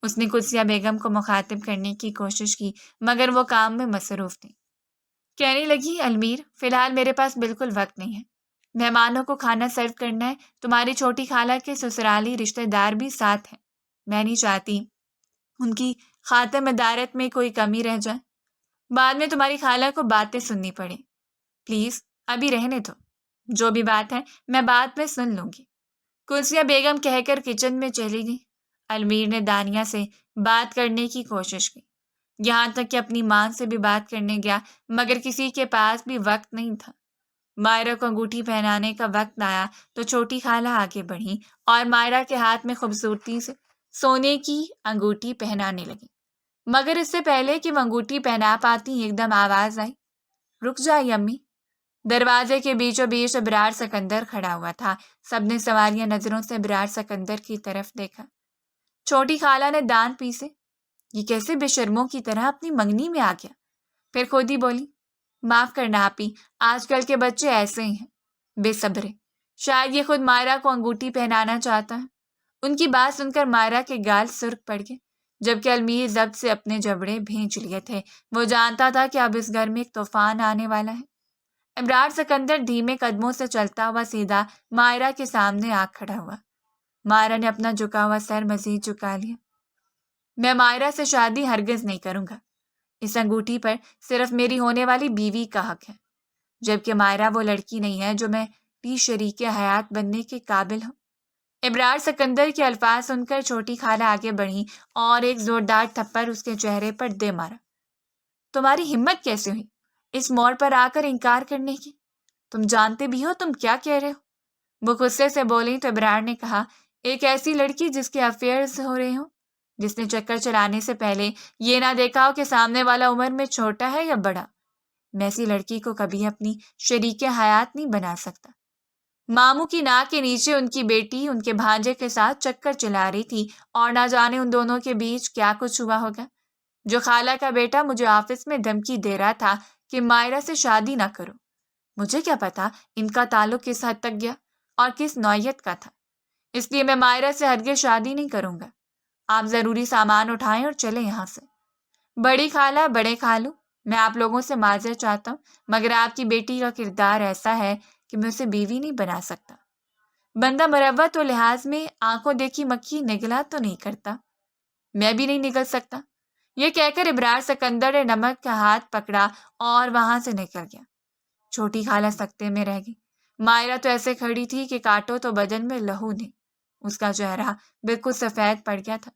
اس نے قدسیہ بیگم کو مخاطب کرنے کی کوشش کی، مگر وہ کام میں مصروف تھی۔ کہنے لگی، المیر، فی الحال میرے پاس بالکل وقت نہیں ہے، مہمانوں کو کھانا سرو کرنا ہے، تمہاری چھوٹی خالہ کے سسرالی رشتہ دار بھی ساتھ ہیں، میں نہیں چاہتی ان کی خاتم ادارت میں کوئی کمی رہ جائے، بعد میں تمہاری خالہ کو باتیں سننی پڑے۔ پلیز ابھی رہنے دو، جو بھی بات ہے میں بعد میں سن لوں گی۔ کلثیہ بیگم کہہ کر کچن میں چلی گئی۔ المیر نے دانیہ سے بات کرنے کی کوشش کی، یہاں تک کہ اپنی ماں سے بھی بات کرنے گیا، مگر کسی کے پاس بھی وقت نہیں تھا۔ مائرہ کو انگوٹھی پہنانے کا وقت آیا تو چھوٹی خالہ آگے بڑھی اور مائرہ کے ہاتھ میں خوبصورتی سے سونے کی انگوٹھی پہنانے لگی، مگر اس سے پہلے کہ وہ انگوٹھی پہنا پاتی ایک دم آواز آئی، رک جائیے امی۔ دروازے کے بیچوں بیچ ابرار سکندر کھڑا ہوا تھا۔ سب نے سوالیہ نظروں سے ابرار سکندر کی طرف دیکھا۔ چھوٹی خالہ نے دانت پیسے، یہ کیسے بے شرموں کی طرح اپنی منگنی میں آ گیا؟ پھر خود ہی بولی، معاف کرنا آپی، آج کل کے بچے ایسے ہی ہیں، بے صبرے۔ شاید یہ خود مائرہ کو انگوٹھی پہنانا چاہتا ہے۔ ان کی بات سن کر مائرہ کے گال سرخ پڑ گئے، جبکہ المیر ضبط سے اپنے جبڑے بھینچ لیے تھے۔ وہ جانتا تھا کہ اب اس گھر میں ایک طوفان آنے والا ہے۔ ابرار سکندر دھیمے قدموں سے چلتا ہوا سیدھا مائرہ کے سامنے آ کھڑا ہوا۔ مائرہ نے اپنا جھکا ہوا سر مزید جھکا لیا۔ میں مائرہ سے شادی ہرگز نہیں کروں گا۔ اس انگوٹھی پر صرف میری ہونے والی بیوی کا حق ہے، جبکہ مائرہ وہ لڑکی نہیں ہے جو میں بھی شریک حیات بننے کے قابل ہوں۔ ابرار سکندر کے الفاظ سن کر چھوٹی خالہ آگے بڑھی اور ایک زوردار تھپڑ اس کے چہرے پر دے مارا۔ تمہاری ہمت کیسے ہوئی اس موڑ پر آ کر انکار کرنے کی؟ تم جانتے بھی ہو تم کیا کہہ رہے ہو؟ وہ غصے سے بولی تو ابرار نے کہا، ایک ایسی لڑکی جس کے افیئرز ہو رہے ہوں، جس نے چکر چلانے سے پہلے یہ نہ دیکھا ہو کہ سامنے والا عمر میں چھوٹا ہے یا بڑا، میں ایسی لڑکی کو کبھی اپنی شریک حیات نہیں بنا سکتا۔ ماموں کی ناک کے نیچے ان کی بیٹی ان کے بھانجے کے ساتھ چکر چلا رہی تھی اور نہ جانے ان دونوں کے بیچ کیا کچھ ہوا ہوگا۔ جو خالہ کا بیٹا مجھے آفس میں دھمکی دے رہا تھا کہ مائرہ سے شادی نہ کرو، مجھے کیا پتا ان کا تعلق کس حد تک گیا اور کس نوعیت کا تھا، اس لیے میں مائرہ سے ہرگز شادی نہیں کروں گا۔ آپ ضروری سامان اٹھائیں اور چلیں یہاں سے۔ بڑی خالہ، بڑے خالو، میں آپ لوگوں سے معذرت چاہتا ہوں، مگر آپ کی بیٹی کا کردار ایسا ہے کہ میں اسے بیوی نہیں بنا سکتا۔ بندہ مروت و لحاظ میں آنکھوں دیکھی مکھی نگلا تو نہیں کرتا، میں بھی نہیں نگل سکتا۔ یہ کہہ کر ابرار سکندر نے نمک کا ہاتھ پکڑا اور وہاں سے نکل گیا۔ چھوٹی خالہ سکتے میں رہ گئی۔ مائرہ تو ایسے کھڑی تھی کہ کاٹو تو بدن میں لہو نہیں، اس کا چہرہ بالکل سفید پڑ گیا تھا۔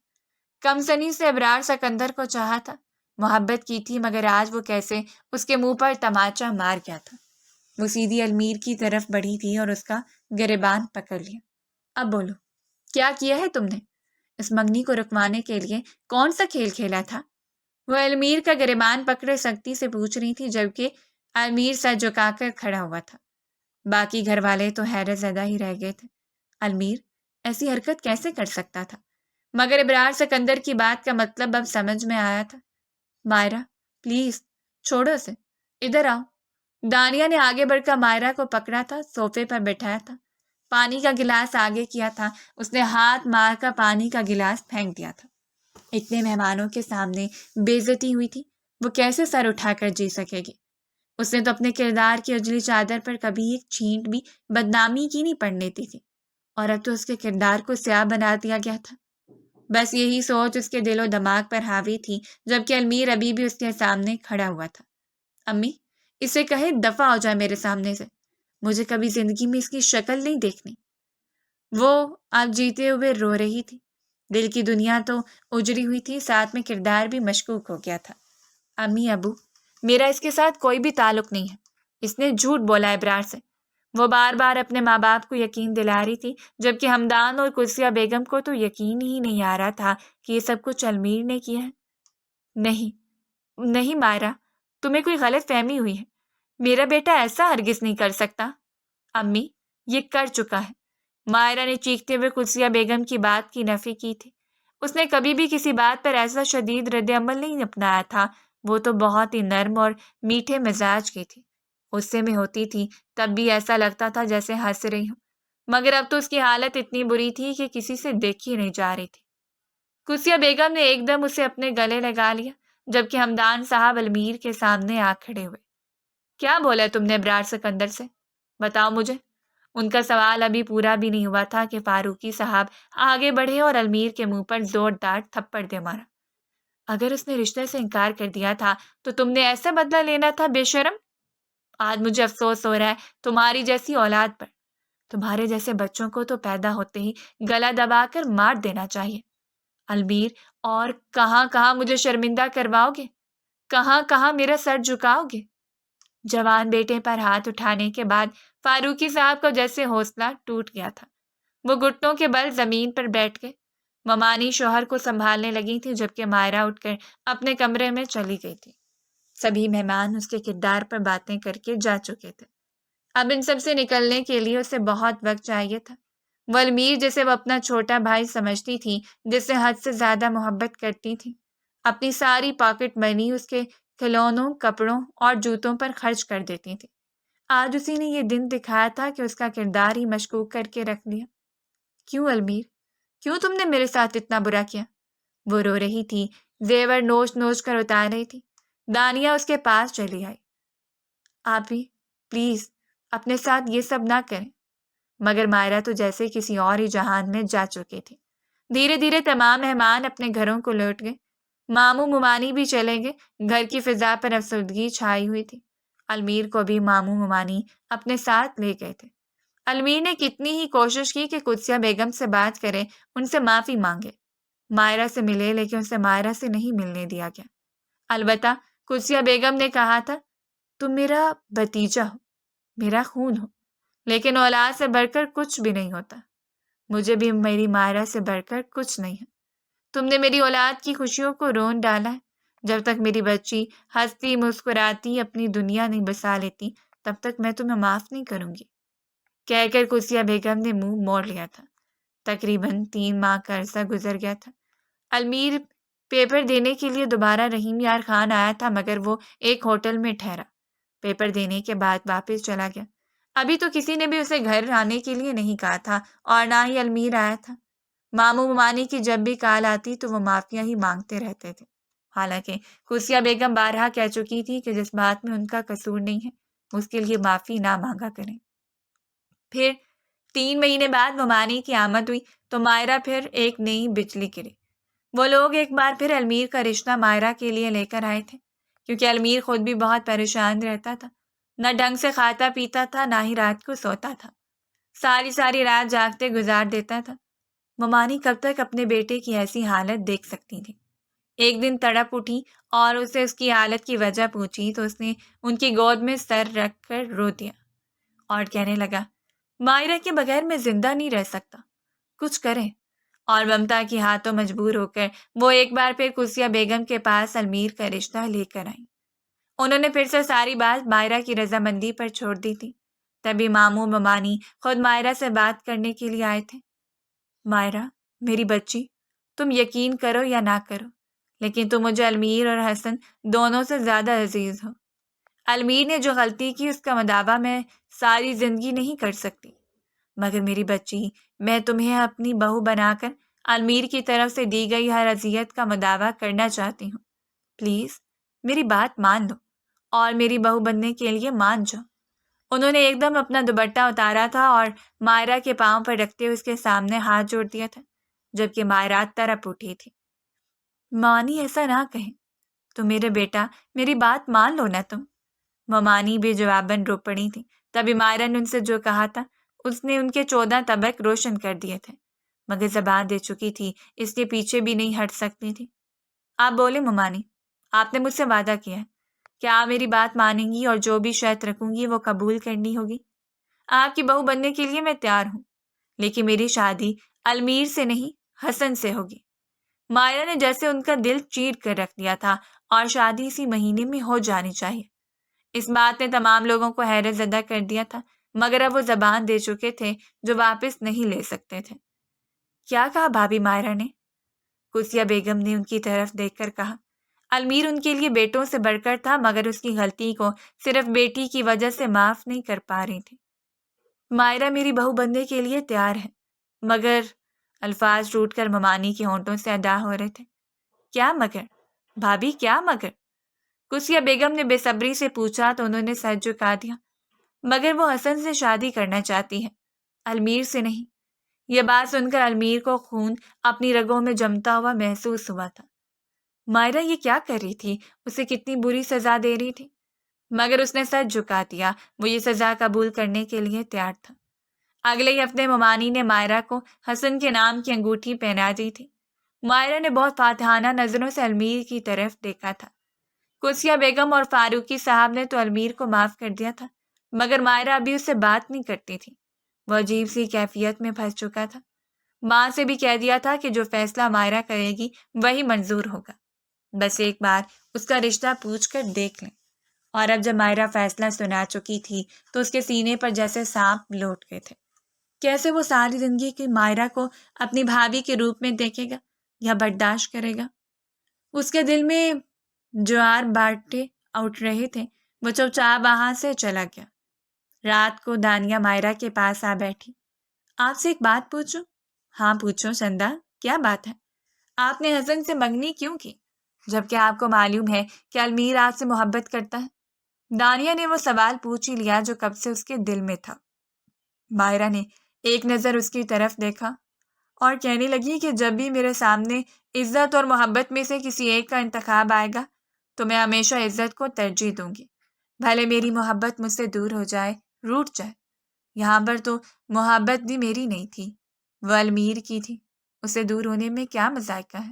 کم سنی سے ابرار سکندر کو چاہا تھا، محبت کی تھی، مگر آج وہ کیسے اس کے منہ پر تماچا مار گیا تھا۔ وہ سیدھی المیر کی طرف بڑھی تھی اور اس کا گریبان پکڑ لیا۔ اب بولو، کیا کیا ہے تم نے؟ اس منگنی کو رکوانے کے لیے کون سا کھیل کھیلا تھا؟ وہ المیر کا گریبان پکڑے سختی سے پوچھ رہی تھی، جبکہ المیر سر جھکا کر کھڑا ہوا تھا۔ باقی گھر والے تو حیرت زدہ ہی رہ گئے تھے۔ المیر ایسی حرکت کیسے کر سکتا تھا؟ مگر ابرار سکندر کی بات کا مطلب اب سمجھ میں آیا تھا۔ مائرہ پلیز چھوڑو اسے، ادھر آؤ۔ دانیہ نے آگے بڑھ کر مائرہ کو پکڑا تھا، صوفے پر بٹھایا تھا، پانی کا گلاس آگے کیا تھا، اس نے ہاتھ مار کر پانی کا گلاس پھینک دیا تھا۔ اتنے مہمانوں کے سامنے بے عزتی ہوئی تھی، وہ کیسے سر اٹھا کر جی سکے گی؟ اس نے تو اپنے کردار کی اجلی چادر پر کبھی ایک چھینٹ بھی بدنامی کی نہیں پڑنے دی تھی، اور اب تو اس کے کردار کو سیاہ بنا دیا گیا تھا۔ بس یہی سوچ اس کے دل و دماغ پر حاوی تھی، جبکہ المیر ابھی بھی اس کے سامنے کھڑا ہوا تھا۔ امی، اسے کہے دفع ہو جائے میرے سامنے سے، مجھے کبھی زندگی میں اس کی شکل نہیں دیکھنی۔ وہ اب جیتے ہوئے رو رہی تھی، دل کی دنیا تو اجڑی ہوئی تھی، ساتھ میں کردار بھی مشکوک ہو گیا تھا۔ امی ابو، میرا اس کے ساتھ کوئی بھی تعلق نہیں ہے، اس نے جھوٹ بولا ابرار سے۔ وہ بار بار اپنے ماں باپ کو یقین دلا رہی تھی، جبکہ ہمدان اور کلثیہ بیگم کو تو یقین ہی نہیں آ رہا تھا کہ یہ سب کچھ المیر نے کیا ہے۔ نہیں مائرہ، تمہیں کوئی غلط فہمی ہوئی ہے، میرا بیٹا ایسا ہرگز نہیں کر سکتا۔ امی، یہ کر چکا ہے۔ مائرہ نے چیختے ہوئے کلثیہ بیگم کی بات کی نفی کی تھی۔ اس نے کبھی بھی کسی بات پر ایسا شدید رد عمل نہیں اپنایا تھا، وہ تو بہت ہی نرم اور میٹھے مزاج کی تھی، غصے میں ہوتی تھی تب بھی ایسا لگتا تھا جیسے ہنس رہی ہوں، مگر اب تو اس کی حالت اتنی بری تھی کہ کسی سے دیکھی نہیں جا رہی تھی۔ کلثیہ بیگم نے ایک دم اسے اپنے گلے لگا لیا، جبکہ ہمدان صاحب المیر کے سامنے آ کھڑے ہوئے۔ کیا بولا تم نے ابرار سکندر سے؟ بتاؤ مجھے۔ ان کا سوال ابھی پورا بھی نہیں ہوا تھا کہ فاروقی صاحب آگے بڑھے اور المیر کے منہ پر زوردار تھپڑ دے مارا۔ اگر اس نے رشتے سے انکار کر دیا تھا تو تم نے ایسا بدلہ لینا تھا بے شرم؟ آج مجھے افسوس ہو رہا ہے تمہاری جیسی اولاد پر۔ تمہارے جیسے بچوں کو تو پیدا ہوتے ہی گلا دبا کر مار دینا چاہیے۔ المیر، اور کہاں کہاں مجھے شرمندہ کرواؤ گے؟ کہاں کہاں میرا سر جھکاؤ گے؟ جوان بیٹے پر ہاتھ اٹھانے کے بعد فاروقی صاحب کو جیسے حوصلہ ٹوٹ گیا تھا۔ وہ گھٹنوں کے بل زمین پر بیٹھ گئے۔ ممانی شوہر کو سنبھالنے لگی تھی جبکہ مائرہ اٹھ کر اپنے کمرے میں چلی گئی تھی۔ سبھی مہمان اس کے کردار پر باتیں کر کے جا چکے تھے۔ اب ان سب سے نکلنے کے لیے اسے بہت وقت چاہیے تھا۔ وہ المیر جسے وہ اپنا چھوٹا بھائی سمجھتی تھی، جس سے حد سے زیادہ محبت کرتی تھی، اپنی ساری پاکٹ منی اس کے کھلونوں، کپڑوں اور جوتوں پر خرچ کر دیتی تھی۔ آج اسی نے یہ دن دکھایا تھا کہ اس کا کردار ہی مشکوک کر کے رکھ دیا۔ کیوں المیر؟ کیوں تم نے میرے ساتھ اتنا برا کیا؟ وہ رو رہی تھی، زیور نوچ نوچ کر اتار رہی تھی۔ دانیہ اس کے پاس چلی آئی۔ آپ بھی پلیز اپنے ساتھ یہ سب نہ کریں۔ مگر مائرہ تو جیسے کسی اور ہی جہان میں جا چکی تھی۔ دھیرے دھیرے تمام مہمان اپنے گھروں کو لوٹ گئے۔ ماموں ممانی بھی چلے گئے۔ گھر کی فضا پر افسردگی چھائی ہوئی تھی۔ المیر کو بھی ماموں ممانی اپنے ساتھ لے گئے تھے۔ المیر نے کتنی ہی کوشش کی کہ قدسیہ بیگم سے بات کرے، ان سے معافی مانگے، مائرہ سے ملے، لیکن اسے مائرہ سے نہیں ملنے دیا گیا۔ البتہ قدسیہ بیگم نے کہا تھا، تم میرا بھتیجا ہو، میرا خون ہو، لیکن اولاد سے بڑھ کر کچھ بھی نہیں ہوتا۔ مجھے بھی میری مائرہ سے بڑھ کر کچھ نہیں ہے۔ تم نے میری اولاد کی خوشیوں کو رون ڈالا ہے۔ جب تک میری بچی ہنستی مسکراتی اپنی دنیا نہیں بسا لیتی، تب تک میں تمہیں معاف نہیں کروں گی، کہہ کر قدسیہ بیگم نے منہ موڑ لیا تھا۔ تقریباً 3 ماہ کا عرصہ گزر گیا تھا۔ المیر پیپر دینے کے لیے دوبارہ رحیم یار خان آیا تھا، مگر وہ ایک ہوٹل میں ٹھہرا۔ پیپر دینے کے بعد واپس چلا گیا۔ ابھی تو کسی نے بھی اسے گھر آنے کے لیے نہیں کہا تھا، اور نہ ہی المیر آیا تھا۔ ماموں ممانی کی جب بھی کال آتی تو وہ معافیاں ہی مانگتے رہتے تھے، حالانکہ قدسیہ بیگم بارہا کہہ چکی تھی کہ جس بات میں ان کا قصور نہیں ہے، اس کے لیے معافی نہ مانگا کریں۔ پھر 3 مہینے بعد ممانی کی آمد ہوئی تو مائرہ پھر ایک نئی بجلی گری۔ وہ لوگ ایک بار پھر المیر کا رشتہ مائرہ کے لیے لے کر آئے تھے، کیونکہ المیر خود بھی بہت پریشان رہتا تھا۔ نہ ڈھنگ سے کھاتا پیتا تھا، نہ ہی رات کو سوتا تھا، ساری رات جاگتے گزار دیتا تھا۔ ممانی کب تک اپنے بیٹے کی ایسی حالت دیکھ سکتی تھی؟ ایک دن تڑپ اٹھی اور اسے اس کی حالت کی وجہ پوچھی تو اس نے ان کی گود میں سر رکھ کر رو دیا اور کہنے لگا، مائرہ کے بغیر میں زندہ نہیں رہ سکتا، کچھ کریں۔ اور ممتا کی ہاتھوں مجبور ہو کر وہ ایک بار پھر قدسیہ بیگم کے پاس المیر کا رشتہ لے کر آئیں۔ انہوں نے پھر سے ساری بات مائرہ کی رضامندی پر چھوڑ دی تھی۔ تبھی ماموں ممانی خود مائرہ سے بات کرنے کے لیے آئے تھے۔ مائرہ، میری بچی، تم یقین کرو یا نہ کرو، لیکن تم مجھے المیر اور حسن دونوں سے زیادہ عزیز ہو۔ المیر نے جو غلطی کی اس کا مداوع میں ساری زندگی نہیں کر سکتی، مگر میری بچی، میں تمہیں اپنی بہو بنا کر المیر کی طرف سے دی گئی ہر اذیت کا مداوع کرنا چاہتی ہوں۔ پلیز میری بات مان لو اور میری بہو بننے کے لیے مان جاؤ۔ انہوں نے ایک دم اپنا دوپٹہ اتارا تھا اور مائرہ کے پاؤں پر رکھتے ہوئے اس کے سامنے ہاتھ جوڑ دیا تھا، جبکہ مائرہ تڑپ اٹھی تھی۔ مانی ایسا نہ کہیں، تو میرے بیٹا میری بات مان لو نا تم۔ ممانی بھی جواباً رو پڑی تھی۔ تبھی مائرہ نے ان سے جو کہا تھا اس نے ان کے 14 طبق روشن کر دیے تھے، مگر زبان دے چکی تھی، اس لیے پیچھے بھی نہیں ہٹ سکتی تھی۔ آپ بولے ممانی، آپ نے مجھ سے وعدہ کیا ہے کہ آپ میری بات مانیں گی اور جو بھی شرط رکھوں گی وہ قبول کرنی ہوگی۔ آپ کی بہو بننے کے لیے میں تیار ہوں، لیکن میری شادی المیر سے نہیں حسن سے ہوگی۔ مائرہ نے جیسے ان کا دل چیر کر رکھ دیا تھا، اور شادی اسی مہینے میں ہو جانی چاہیے۔ اس بات نے تمام لوگوں کو حیرت زدہ کر دیا تھا، مگر اب وہ زبان دے چکے تھے جو واپس نہیں لے سکتے تھے۔ کیا کہا بھابھی مائرہ نے؟ قدسیہ بیگم نے ان کی طرف دیکھ کر کہا، المیر ان کے لیے بیٹوں سے بڑھ کر تھا، مگر اس کی غلطی کو صرف بیٹی کی وجہ سے معاف نہیں کر پا رہی تھی۔ مائرہ میری بہو بننے کے لیے تیار ہے، مگر الفاظ ٹوٹ کر ممانی کے ہونٹوں سے ادا ہو رہے تھے۔ کیا مگر؟ بھابھی کیا مگر؟ قدسیہ بیگم نے بے صبری سے پوچھا تو انہوں نے سر جھکا دیا۔ مگر وہ حسن سے شادی کرنا چاہتی ہے، المیر سے نہیں۔ یہ بات سن کر المیر کو خون اپنی رگوں میں جمتا ہوا محسوس ہوا تھا۔ مائرہ یہ کیا کر رہی تھی؟ اسے کتنی بری سزا دے رہی تھی، مگر اس نے سر جھکا دیا۔ وہ یہ سزا قبول کرنے کے لیے تیار تھا۔ اگلے ہی ہفتے ممانی نے مائرہ کو حسن کے نام کی انگوٹھی پہنا دی تھی۔ مائرہ نے بہت فاتحانہ نظروں سے المیر کی طرف دیکھا تھا۔ قدسیہ بیگم اور فاروقی صاحب نے تو المیر کو معاف کر دیا تھا، مگر مائرہ ابھی اس سے بات نہیں کرتی تھی۔ وہ عجیب سی کیفیت میں پھنس چکا تھا۔ ماں سے بھی کہہ دیا تھا کہ جو فیصلہ مائرہ کرے گی وہی منظور ہوگا، بس ایک بار اس کا رشتہ پوچھ کر دیکھ لیں۔ اور اب جب مائرہ فیصلہ سنا چکی تھی تو اس کے سینے پر جیسے سانپ لوٹ گئے تھے۔ کیسے وہ ساری زندگی کی مائرہ کو اپنی بھابھی کے روپ میں دیکھے گا یا برداشت کرے گا؟ اس کے دل میں جوار باٹے اٹھ رہے تھے۔ وہ چپ چاپ وہاں سے چلا گیا۔ رات کو دانیہ مائرہ کے پاس آ بیٹھی۔ آپ سے ایک بات پوچھوں؟ ہاں پوچھو چندا، کیا بات ہے؟ آپ نے حسن سے منگنی کیوں کی، جبکہ آپ کو معلوم ہے کہ المیر آپ سے محبت کرتا ہے؟ دانیہ نے وہ سوال پوچھ ہی لیا جو کب سے اس کے دل میں تھا۔ مائرہ نے ایک نظر اس کی طرف دیکھا اور کہنے لگی کہ جب بھی میرے سامنے عزت اور محبت میں سے کسی ایک کا انتخاب آئے گا تو میں ہمیشہ عزت کو ترجیح دوں گی، بھلے میری محبت مجھ سے دور ہو جائے، روٹ جائے۔ یہاں پر تو محبت بھی میری نہیں تھی، وہ المیر کی تھی۔ اسے دور ہونے میں کیا مذائقہ ہے؟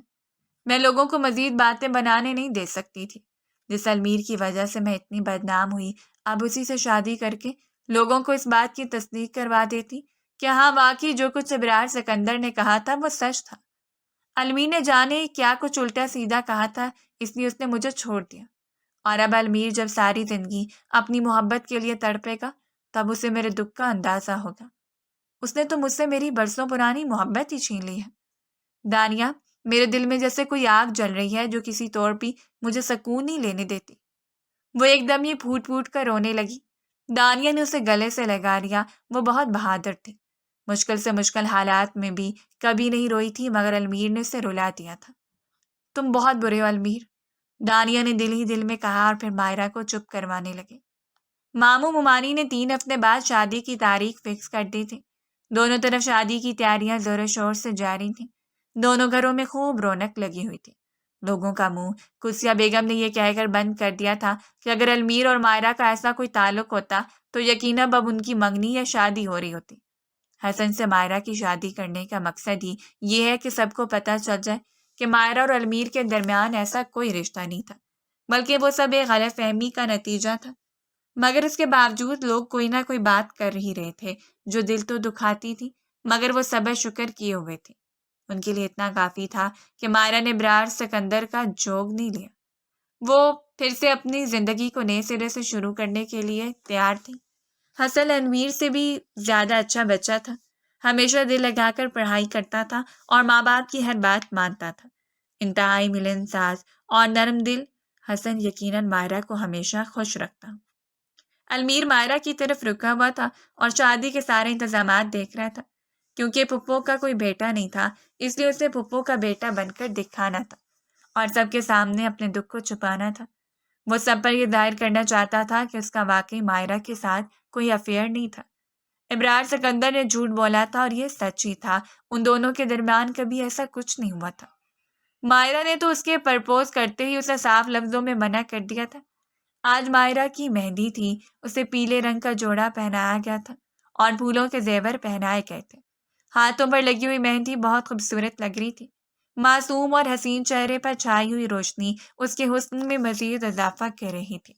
میں لوگوں کو مزید باتیں بنانے نہیں دے سکتی تھی۔ جس المیر کی وجہ سے میں اتنی بدنام ہوئی، اب اسی سے شادی کر کے لوگوں کو اس بات کی تصدیق کروا دیتی کہ ہاں واقعی جو کچھ ابرار سکندر نے کہا تھا وہ سچ تھا۔ المیر نے جانے کیا کچھ الٹا سیدھا کہا تھا، اس لیے اس نے مجھے چھوڑ دیا۔ اور اب المیر جب ساری زندگی اپنی محبت کے لیے تڑپے گا تب اسے میرے دکھ کا اندازہ ہوگا۔ اس نے تو مجھ سے میری برسوں پرانی محبت ہی چھین لی ہے۔ دانیہ، میرے دل میں جیسے کوئی آگ جل رہی ہے جو کسی طور پہ مجھے سکون نہیں لینے دیتی۔ وہ ایک دم ہی پھوٹ پھوٹ کر رونے لگی۔ دانیہ نے اسے گلے سے لگا لیا۔ وہ بہت بہادر تھی۔ مشکل سے مشکل حالات میں بھی کبھی نہیں روئی تھی، مگر المیر نے اسے رلا دیا تھا۔ تم بہت برے ہو المیر، دانیہ نے دل ہی دل میں کہا اور پھر مائرہ کو چپ کروانے لگے۔ ماموں ممانی نے 3 ہفتے بعد شادی کی تاریخ فکس کر دی تھی۔ دونوں طرف شادی کی تیاریاں زور و شور سے جاری تھیں۔ دونوں گھروں میں خوب رونق لگی ہوئی تھی۔ لوگوں کا منہ قدسیہ بیگم نے یہ کہہ کر بند کر دیا تھا کہ اگر المیر اور مائرہ کا ایسا کوئی تعلق ہوتا تو یقیناً اب ان کی منگنی یا شادی ہو رہی ہوتی۔ حسن سے مائرہ کی شادی کرنے کا مقصد ہی یہ ہے کہ سب کو پتہ چل جائے کہ مائرہ اور المیر کے درمیان ایسا کوئی رشتہ نہیں تھا، بلکہ وہ سب ایک غلط فہمی کا نتیجہ تھا۔ مگر اس کے باوجود لوگ کوئی نہ کوئی بات کر ہی رہے تھے جو دل تو دکھاتی تھی، مگر وہ صبر شکر کیے ہوئے تھے۔ ان کے لیے اتنا کافی تھا کہ مائرہ نے برار سکندر کا جوگ نہیں لیا۔ وہ پھر سے اپنی زندگی کو نئے سرے سے شروع کرنے کے لیے تیار تھی۔ حسن انویر سے بھی زیادہ اچھا بچہ تھا، ہمیشہ دل لگا کر پڑھائی کرتا تھا اور ماں باپ کی ہر بات مانتا تھا۔ انتہائی ملنساز اور نرم دل، حسن یقیناً مائرہ کو ہمیشہ خوش رکھتا۔ المیر مائرہ کی طرف رکا ہوا تھا اور شادی کے سارے انتظامات دیکھ رہا تھا۔ کیونکہ پھپھو کا کوئی بیٹا نہیں تھا، اس لیے اسے پھپھو کا بیٹا بن کر دکھانا تھا اور سب کے سامنے اپنے دکھ کو چھپانا تھا۔ وہ سب پر یہ ظاہر کرنا چاہتا تھا کہ اس کا واقعی مائرہ کے ساتھ کوئی افیئر نہیں تھا۔ ابرار سکندر نے جھوٹ بولا تھا اور یہ سچ ہی تھا، ان دونوں کے درمیان کبھی ایسا کچھ نہیں ہوا تھا۔ مائرہ نے تو اس کے پرپوز کرتے ہی اسے صاف لفظوں میں منع کر دیا تھا۔ آج مائرہ کی مہندی تھی، اسے پیلے رنگ کا جوڑا پہنایا گیا تھا اور پھولوں کے زیور پہنائے گئے تھے۔ ہاتھوں پر لگی ہوئی مہندی بہت خوبصورت لگ رہی تھی۔ معصوم اور حسین چہرے پر چھائی ہوئی روشنی اس کے حسن میں مزید اضافہ کر رہی تھی۔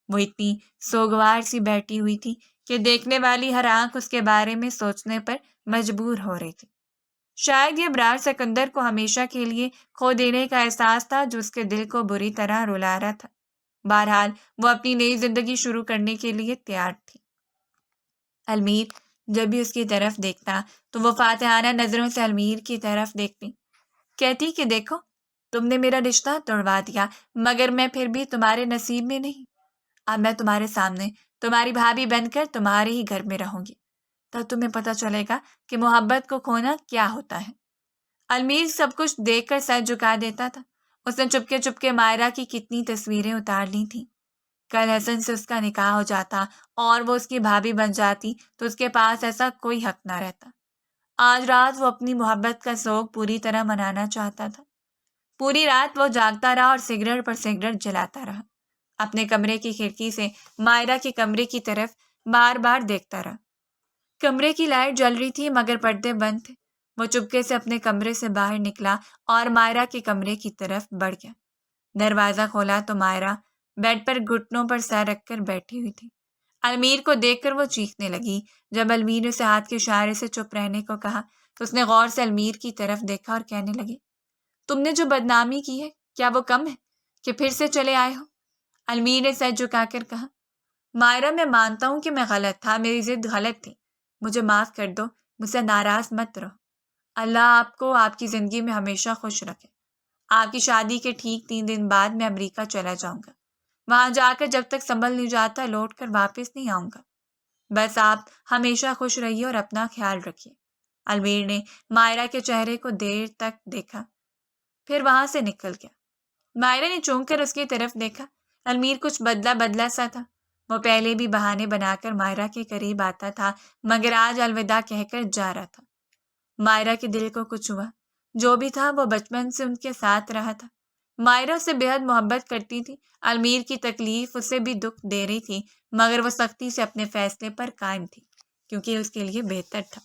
وہ اتنی سوگوار سی بیٹھی ہوئی تھی کہ دیکھنے والی ہر آنکھ اس کے بارے میں سوچنے پر مجبور ہو رہی تھی۔ شاید یہ برار سکندر کو ہمیشہ کے لیے کھو دینے کا احساس تھا جو اس کے دل کو بری طرح رلا رہا تھا۔ بہرحال وہ اپنی نئی زندگی شروع کرنے کے لیے تیار تھی۔ المیر جب بھی اس کی طرف دیکھتا تو وہ فاتحانہ نظروں سے المیر کی طرف دیکھتی، کہتی کہ دیکھو تم نے میرا رشتہ توڑوا دیا، مگر میں پھر بھی تمہارے نصیب میں نہیں۔ اب میں تمہارے سامنے تمہاری بھابھی بن کر تمہارے ہی گھر میں رہوں گی، تب تمہیں پتہ چلے گا کہ محبت کو کھونا کیا ہوتا ہے۔ المیر سب کچھ دیکھ کر سر جھکا دیتا تھا۔ اس نے چپکے چپکے مائرہ کی کتنی تصویریں اتار لی تھیں۔ کل حسن سے اس کا نکاح ہو جاتا اور وہ اس کی بھابھی بن جاتی تو اس کے پاس ایسا کوئی حق نہ رہتا۔ آج رات وہ اپنی محبت کا سوگ پوری طرح منانا چاہتا تھا۔ پوری رات وہ جاگتا رہا اور سگریٹ پر سگریٹ جلاتا رہا۔ اپنے کمرے کی کھڑکی سے مائرہ کے کمرے کی طرف بار بار دیکھتا رہا۔ کمرے کی لائٹ جل رہی تھی مگر پردے بند تھے۔ وہ چپکے سے اپنے کمرے سے باہر نکلا اور مائرہ کے کمرے کی طرف بڑھ گیا۔ دروازہ کھولا تو مائرہ بیڈ پر گھٹنوں پر سر رکھ کر بیٹھی ہوئی تھی۔ المیر کو دیکھ کر وہ چیخنے لگی۔ جب المیر نے اسے ہاتھ کے اشارے سے چپ رہنے کو کہا تو اس نے غور سے المیر کی طرف دیکھا اور کہنے لگی، تم نے جو بدنامی کی ہے کیا وہ کم ہے کہ پھر سے چلے آئے ہو؟ المیر نے سر جھکا کر کہا، مائرہ میں مانتا ہوں کہ میں غلط تھا، میری ضد غلط تھی، مجھے معاف کر دو، مجھ سے ناراض مت رہو۔ اللہ آپ کو آپ کی زندگی میں ہمیشہ خوش رکھے۔ آپ کی شادی کے ٹھیک 3 دن بعد میں امریکہ چلا جاؤں گا۔ وہاں جا کر جب تک سنبھل نہیں جاتا لوٹ کر واپس نہیں آؤں گا۔ بس آپ ہمیشہ خوش رہیے اور اپنا خیال رکھیے۔ المیر نے مائرہ کے چہرے کو دیر تک دیکھا، پھر وہاں سے نکل گیا۔ مائرہ نے چونک کر اس کی طرف دیکھا۔ المیر کچھ بدلا بدلا سا تھا۔ وہ پہلے بھی بہانے بنا کر مائرہ کے قریب آتا تھا مگر آج الوداع کہہ کر جا رہا تھا۔ مائرہ کے دل کو کچھ ہوا۔ جو بھی تھا وہ بچپن سے ان کے ساتھ رہا تھا۔ مائرہ اسے بے حد محبت کرتی تھی۔ المیر کی تکلیف اسے بھی دکھ دے رہی تھی مگر وہ سختی سے اپنے فیصلے پر قائم تھی کیونکہ اس کے لیے بہتر تھا۔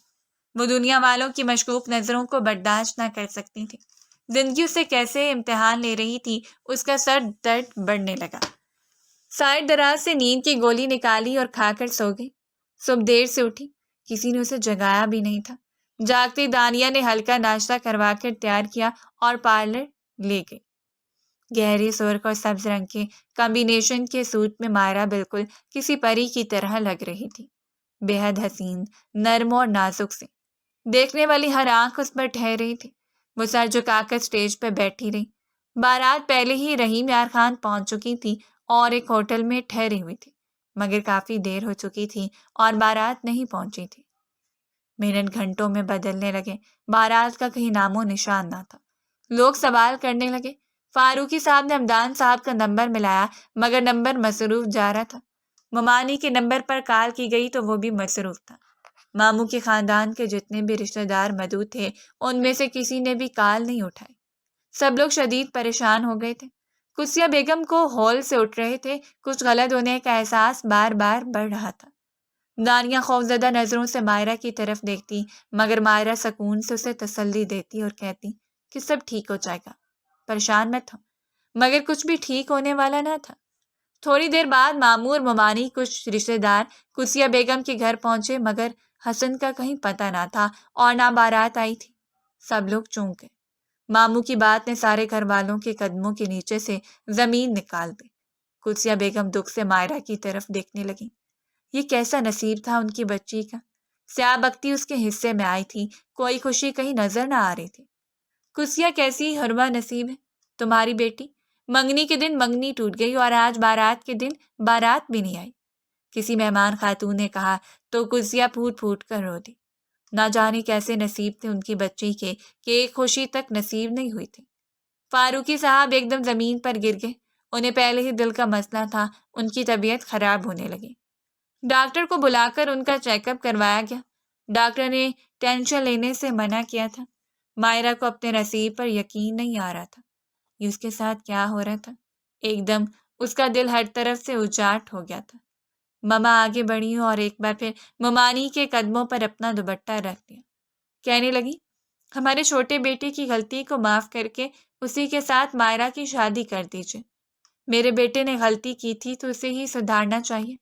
وہ دنیا والوں کی مشکوک نظروں کو برداشت نہ کر سکتی تھی۔ زندگی اسے کیسے امتحان لے رہی تھی، اس کا سر درد بڑھنے لگا۔ سائر دراز سے نیند کی گولی نکالی اور کھا کر سو گئی۔ صبح دیر سے اٹھی، کسی نے اسے جگایا بھی نہیں تھا۔ جاگتی دانیہ نے ہلکا ناشتہ کروا کر تیار کیا اور پارلر لے گئی۔ گہری سرخ اور سبز رنگ کے کمبینیشن کے سوٹ میں مائرہ بالکل کسی پری کی طرح لگ رہی تھی، بے حد حسین، نرم اور نازک سی۔ دیکھنے والی ہر آنکھ اس پر ٹھہر رہی تھی۔ وہ سر جھکا کر اسٹیج پہ بیٹھی رہی۔ بارات پہلے ہی رحیم یار خان پہنچ چکی تھی اور ایک ہوٹل میں ٹھہری ہوئی تھی مگر کافی دیر ہو چکی تھی اور بارات نہیں پہنچی تھی۔ منٹ گھنٹوں میں بدلنے لگے، بارات کا کہیں نام و نشان نہ تھا۔ لوگ سوال کرنے لگے۔ فاروقی صاحب نے حمدان صاحب کا نمبر ملایا مگر نمبر مصروف جا رہا تھا۔ ممانی کے نمبر پر کال کی گئی تو وہ بھی مصروف تھا۔ ماموں کے خاندان کے جتنے بھی رشتہ دار موجود تھے ان میں سے کسی نے بھی کال نہیں اٹھائی۔ سب لوگ شدید پریشان ہو گئے تھے۔ قدسیہ بیگم کو ہول سے اٹھ رہے تھے۔ کچھ غلط ہونے کا احساس بار بار بڑھ رہا تھا۔ دانیہ خوفزدہ نظروں سے مائرہ کی طرف دیکھتی مگر مائرہ سکون سے اسے تسلی دیتی اور کہتی کہ سب ٹھیک ہو جائے گا، پریشان مت ہو۔ مگر کچھ بھی ٹھیک ہونے والا نہ تھا۔ تھوڑی دیر بعد ماموں اور ممانی کچھ رشتہ دار قدسیہ بیگم کے گھر پہنچے مگر حسن کا کہیں پتہ نہ تھا اور نہ بارات آئی تھی۔ سب لوگ چونک گئے۔ ماموں کی بات نے سارے گھر والوں کے قدموں کے نیچے سے زمین نکال دی۔ قدسیہ بیگم دکھ سے مائرہ کی طرف دیکھنے لگی۔ یہ کیسا نصیب تھا ان کی بچی کا۔ سیاہ بختی اس کے حصے میں آئی تھی، کوئی خوشی کہیں نظر نہ آ رہی تھی۔ قدسیہ کیسی حرمہ نصیب ہے تمہاری بیٹی، منگنی کے دن منگنی ٹوٹ گئی اور آج بارات کے دن بارات بھی نہیں آئی، کسی مہمان خاتون نے کہا تو قدسیہ پھوٹ پھوٹ کر رو دی۔ نہ جانے کیسے نصیب تھے ان کی بچی کے کہ ایک خوشی تک نصیب نہیں ہوئی تھی۔ فاروقی صاحب ایک دم زمین پر گر گئے۔ انہیں پہلے ہی دل کا مسئلہ تھا، ان کی طبیعت خراب ہونے لگی۔ ڈاکٹر کو بلا کر ان کا چیک اپ کروایا گیا۔ ڈاکٹر نے ٹینشن لینے سے منع کیا تھا۔ مائرہ کو اپنے نصیب پر یقین نہیں آ رہا تھا۔ یہ اس کے ساتھ کیا ہو رہا تھا؟ ایک دم اس کا دل ہر طرف سے اجاٹ ہو گیا تھا۔ مما آگے بڑھی اور ایک بار پھر ممانی کے قدموں پر اپنا دوپٹہ رکھ دیا۔ کہنے لگی، ہمارے چھوٹے بیٹے کی غلطی کو معاف کر کے اسی کے ساتھ مائرہ کی شادی کر دیجیے۔ میرے بیٹے نے غلطی کی تھی تو اسے ہی سدھارنا چاہیے۔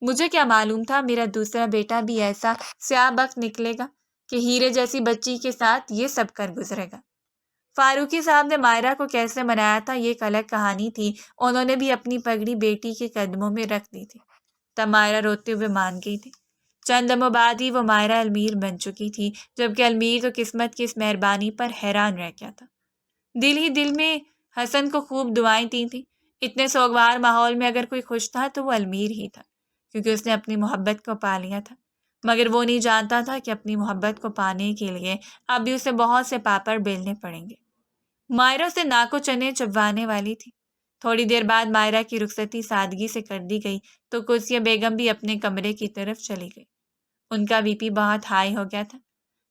مجھے کیا معلوم تھا میرا دوسرا بیٹا بھی ایسا سیاہ بخت نکلے گا کہ ہیرے جیسی بچی کے ساتھ یہ سب کر گزرے گا۔ فاروقی صاحب نے مائرہ کو کیسے منایا تھا یہ ایک الگ کہانی تھی۔ انہوں نے بھی اپنی پگڑی بیٹی کے قدموں میں رکھ دی تھی۔ تب مائرہ روتے ہوئے مان گئی تھی۔ چند لمحوں بعد ہی وہ مائرہ المیر بن چکی تھی، جبکہ المیر تو قسمت کی اس مہربانی پر حیران رہ گیا تھا۔ دل ہی دل میں حسن کو خوب دعائیں دی تھیں۔ اتنے سوگوار ماحول میں اگر کوئی خوش تھا تو وہ المیر ہی تھا، کیونکہ اس نے اپنی محبت کو پا لیا تھا۔ مگر وہ نہیں جانتا تھا کہ اپنی محبت کو پانے کے لیے اب بھی اسے بہت سے پاپڑ بیلنے پڑیں گے۔ مائرہ سے ناک و چنے چبوانے والی تھی۔ تھوڑی دیر بعد مائرہ کی رخصتی سادگی سے کر دی گئی تو قدسیہ بیگم بھی اپنے کمرے کی طرف چلی گئی۔ ان کا بی پی بہت ہائی ہو گیا تھا۔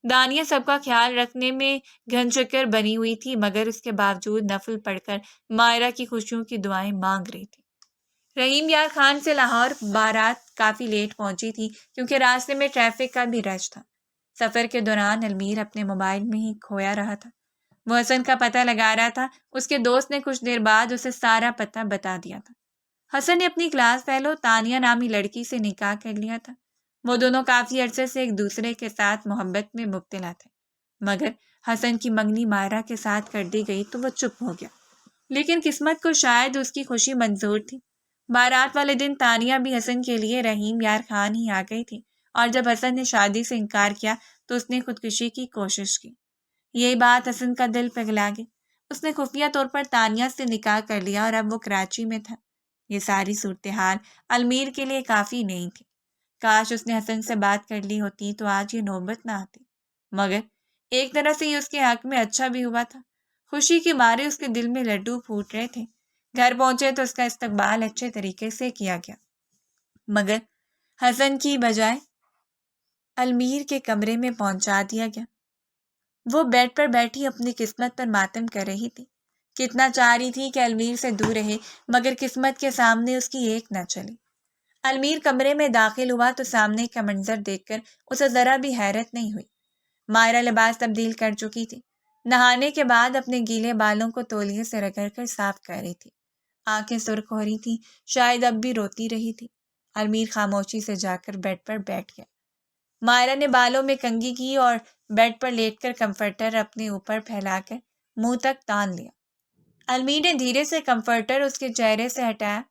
دانیہ سب کا خیال رکھنے میں گھن چکر بنی ہوئی تھی، مگر اس کے باوجود نفل پڑھ کر مائرہ کی خوشیوں کی دعائیں مانگ رہی تھی۔ رحیم یار خان سے لاہور بارات کافی لیٹ پہنچی تھی کیونکہ راستے میں ٹریفک کا بھی رش تھا۔ سفر کے دوران المیر اپنے موبائل میں ہی کھویا رہا تھا۔ وہ حسن کا پتہ لگا رہا تھا۔ اس کے دوست نے کچھ دیر بعد اسے سارا پتہ بتا دیا تھا۔ حسن نے اپنی کلاس فیلو تانیہ نامی لڑکی سے نکاح کر لیا تھا۔ وہ دونوں کافی عرصے سے ایک دوسرے کے ساتھ محبت میں مبتلا تھے، مگر حسن کی منگنی مائرہ کے ساتھ کر دی گئی تو وہ چپ ہو گیا۔ لیکن قسمت کو شاید اس کی خوشی منظور تھی۔ بارات والے دن تانیہ بھی حسن کے لیے رحیم یار خان ہی آ گئی تھی، اور جب حسن نے شادی سے انکار کیا تو اس نے خودکشی کی کوشش کی۔ یہی بات حسن کا دل پگھلا گئی۔ اس نے خفیہ طور پر تانیہ سے نکاح کر لیا اور اب وہ کراچی میں تھا۔ یہ ساری صورتحال المیر کے لیے کافی نہیں تھی۔ کاش اس نے حسن سے بات کر لی ہوتی تو آج یہ نوبت نہ آتی، مگر ایک طرح سے یہ اس کے حق میں اچھا بھی ہوا تھا۔ خوشی کے مارے اس کے دل میں لڈو پھوٹ رہے تھے۔ گھر پہنچے تو اس کا استقبال اچھے طریقے سے کیا گیا، مگر حسن کی بجائے المیر کے کمرے میں پہنچا دیا گیا۔ وہ بیڈ پر بیٹھی اپنی قسمت پر ماتم کر رہی تھی۔ کتنا چاہ رہی تھی کہ المیر سے دور رہے، مگر قسمت کے سامنے اس کی ایک نہ چلی۔ المیر کمرے میں داخل ہوا تو سامنے کا منظر دیکھ کر اسے ذرا بھی حیرت نہیں ہوئی۔ مائرہ لباس تبدیل کر چکی تھی۔ نہانے کے بعد اپنے گیلے بالوں کو تولیے سے رگڑ کر صاف کر رہی تھی۔ آنکھیں سرخ ہو رہی تھی، شاید اب بھی روتی رہی تھی۔ المیر خاموشی سے جا کر بیڈ پر بیٹھ گیا۔ مائرہ نے بالوں میں کنگھی کی اور بیڈ پر لیٹ کر کمفرٹر اپنے اوپر پھیلا کر منہ تک تان لیا۔ المیر نے دھیرے سے کمفرٹر اس کے چہرے سے ہٹایا۔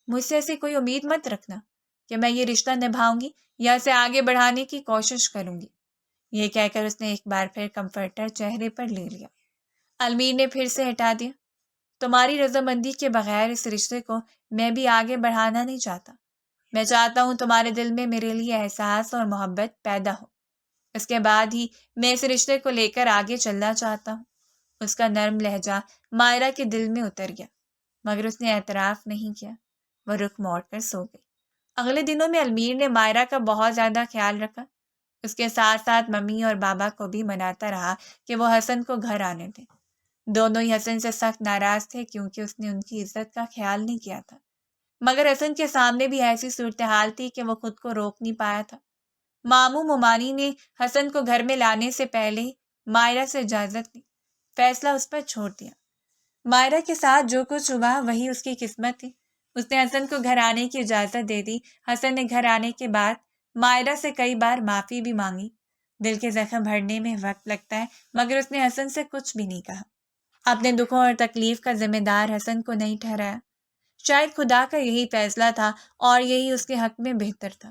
مجھ سے ایسی کوئی امید مت رکھنا کہ میں یہ رشتہ نبھاؤں گی یا اسے آگے بڑھانے کی کوشش کروں گی۔ یہ کہہ کر اس نے ایک بار پھر کمفرٹر چہرے پر لے لیا۔ المیر نے پھر سے ہٹا دیا۔ تمہاری رضامندی کے بغیر اس رشتے کو میں بھی آگے بڑھانا نہیں چاہتا۔ میں چاہتا ہوں تمہارے دل میں میرے لیے احساس اور محبت پیدا ہو، اس کے بعد ہی میں اس رشتے کو لے کر آگے چلنا چاہتا ہوں۔ اس کا نرم لہجہ مائرہ کے دل میں اتر گیا، مگر اس نے اعتراف نہیں کیا۔ وہ رخ موڑ کر سو گئی۔ اگلے دنوں میں المیر نے مائرہ کا بہت زیادہ خیال رکھا۔ اس کے ساتھ ساتھ ممی اور بابا کو بھی مناتا رہا کہ وہ حسن کو گھر آنے دیں۔ دونوں ہی حسن سے سخت ناراض تھے کیونکہ اس نے ان کی عزت کا خیال نہیں کیا تھا، مگر حسن کے سامنے بھی ایسی صورتحال تھی کہ وہ خود کو روک نہیں پایا تھا۔ ماموں ممانی نے حسن کو گھر میں لانے سے پہلے ہی مائرہ سے اجازت لی، فیصلہ اس پر چھوڑ دیا۔ مائرہ کے ساتھ جو کچھ ہوا وہی اس کی قسمت تھی۔ اس نے حسن کو گھر آنے کی اجازت دے دی۔ حسن نے گھر آنے کے بعد مائرہ سے کئی بار معافی بھی مانگی۔ دل کے زخم بھرنے میں وقت لگتا ہے، مگر اس نے حسن سے کچھ بھی نہیں کہا۔ اپنے دکھوں اور تکلیف کا ذمہ دار حسن کو نہیں ٹھہرایا۔ شاید خدا کا یہی فیصلہ تھا اور یہی اس کے حق میں بہتر تھا۔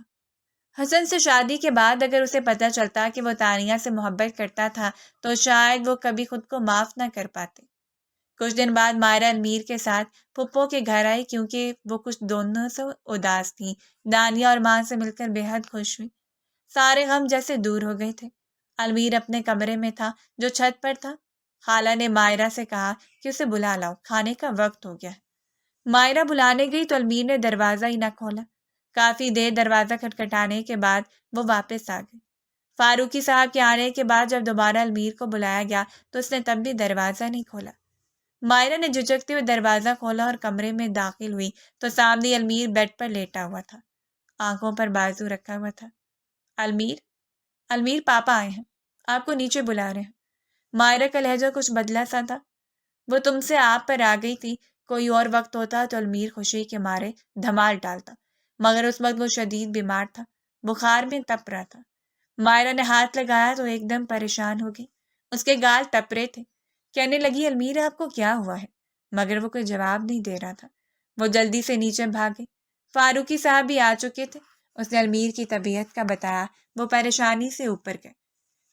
حسن سے شادی کے بعد اگر اسے پتہ چلتا کہ وہ تانیہ سے محبت کرتا تھا تو شاید وہ کبھی خود کو معاف نہ کر پاتے۔ کچھ دن بعد مائرہ المیر کے ساتھ پھپھو کے گھر آئی کیونکہ وہ کچھ دونوں سے اداس تھی۔ دانیہ اور ماں سے مل کر بے حد خوش ہوئی۔ سارے غم جیسے دور ہو گئے تھے۔ المیر اپنے کمرے میں تھا جو چھت پر تھا۔ خالہ نے مائرہ سے کہا کہ اسے بلا لاؤ، کھانے کا وقت ہو گیا ہے۔ مائرہ بلانے گئی تو المیر نے دروازہ ہی نہ کھولا۔ کافی دیر دروازہ کھٹکھٹانے کے بعد وہ واپس آ گئے۔ فاروقی صاحب کے آنے کے بعد جب دوبارہ المیر کو بلایا گیا تو اس نے تب بھی دروازہ نہیں کھولا۔ مائرہ نے جھجکتے ہوئے دروازہ کھولا اور کمرے میں داخل ہوئی تو سامنے المیر بیڈ پر لیٹا ہوا تھا، آنکھوں پر بازو رکھا ہوا تھا۔ المیر، المیر پاپا آئے ہیں، آپ کو نیچے بلا رہے ہیں۔ مائرہ کا لہجہ کچھ بدلا سا تھا۔ وہ تم سے آپ پر آ گئی تھی۔ کوئی اور وقت ہوتا تو المیر خوشی کے مارے دھمال ڈالتا، مگر اس وقت وہ شدید بیمار تھا، بخار میں تپ رہا تھا۔ مائرہ نے ہاتھ لگایا تو ایک دم پریشان ہو گئی۔ اس کے گال ٹپرے تھے۔ کہنے لگی المیر آپ کو کیا ہوا ہے، مگر وہ کوئی جواب نہیں دے رہا تھا۔ وہ جلدی سے نیچے بھاگے۔ فاروقی صاحب بھی آ چکے تھے۔ اس نے المیر کی طبیعت کا بتایا۔ وہ پریشانی سے اوپر گئے۔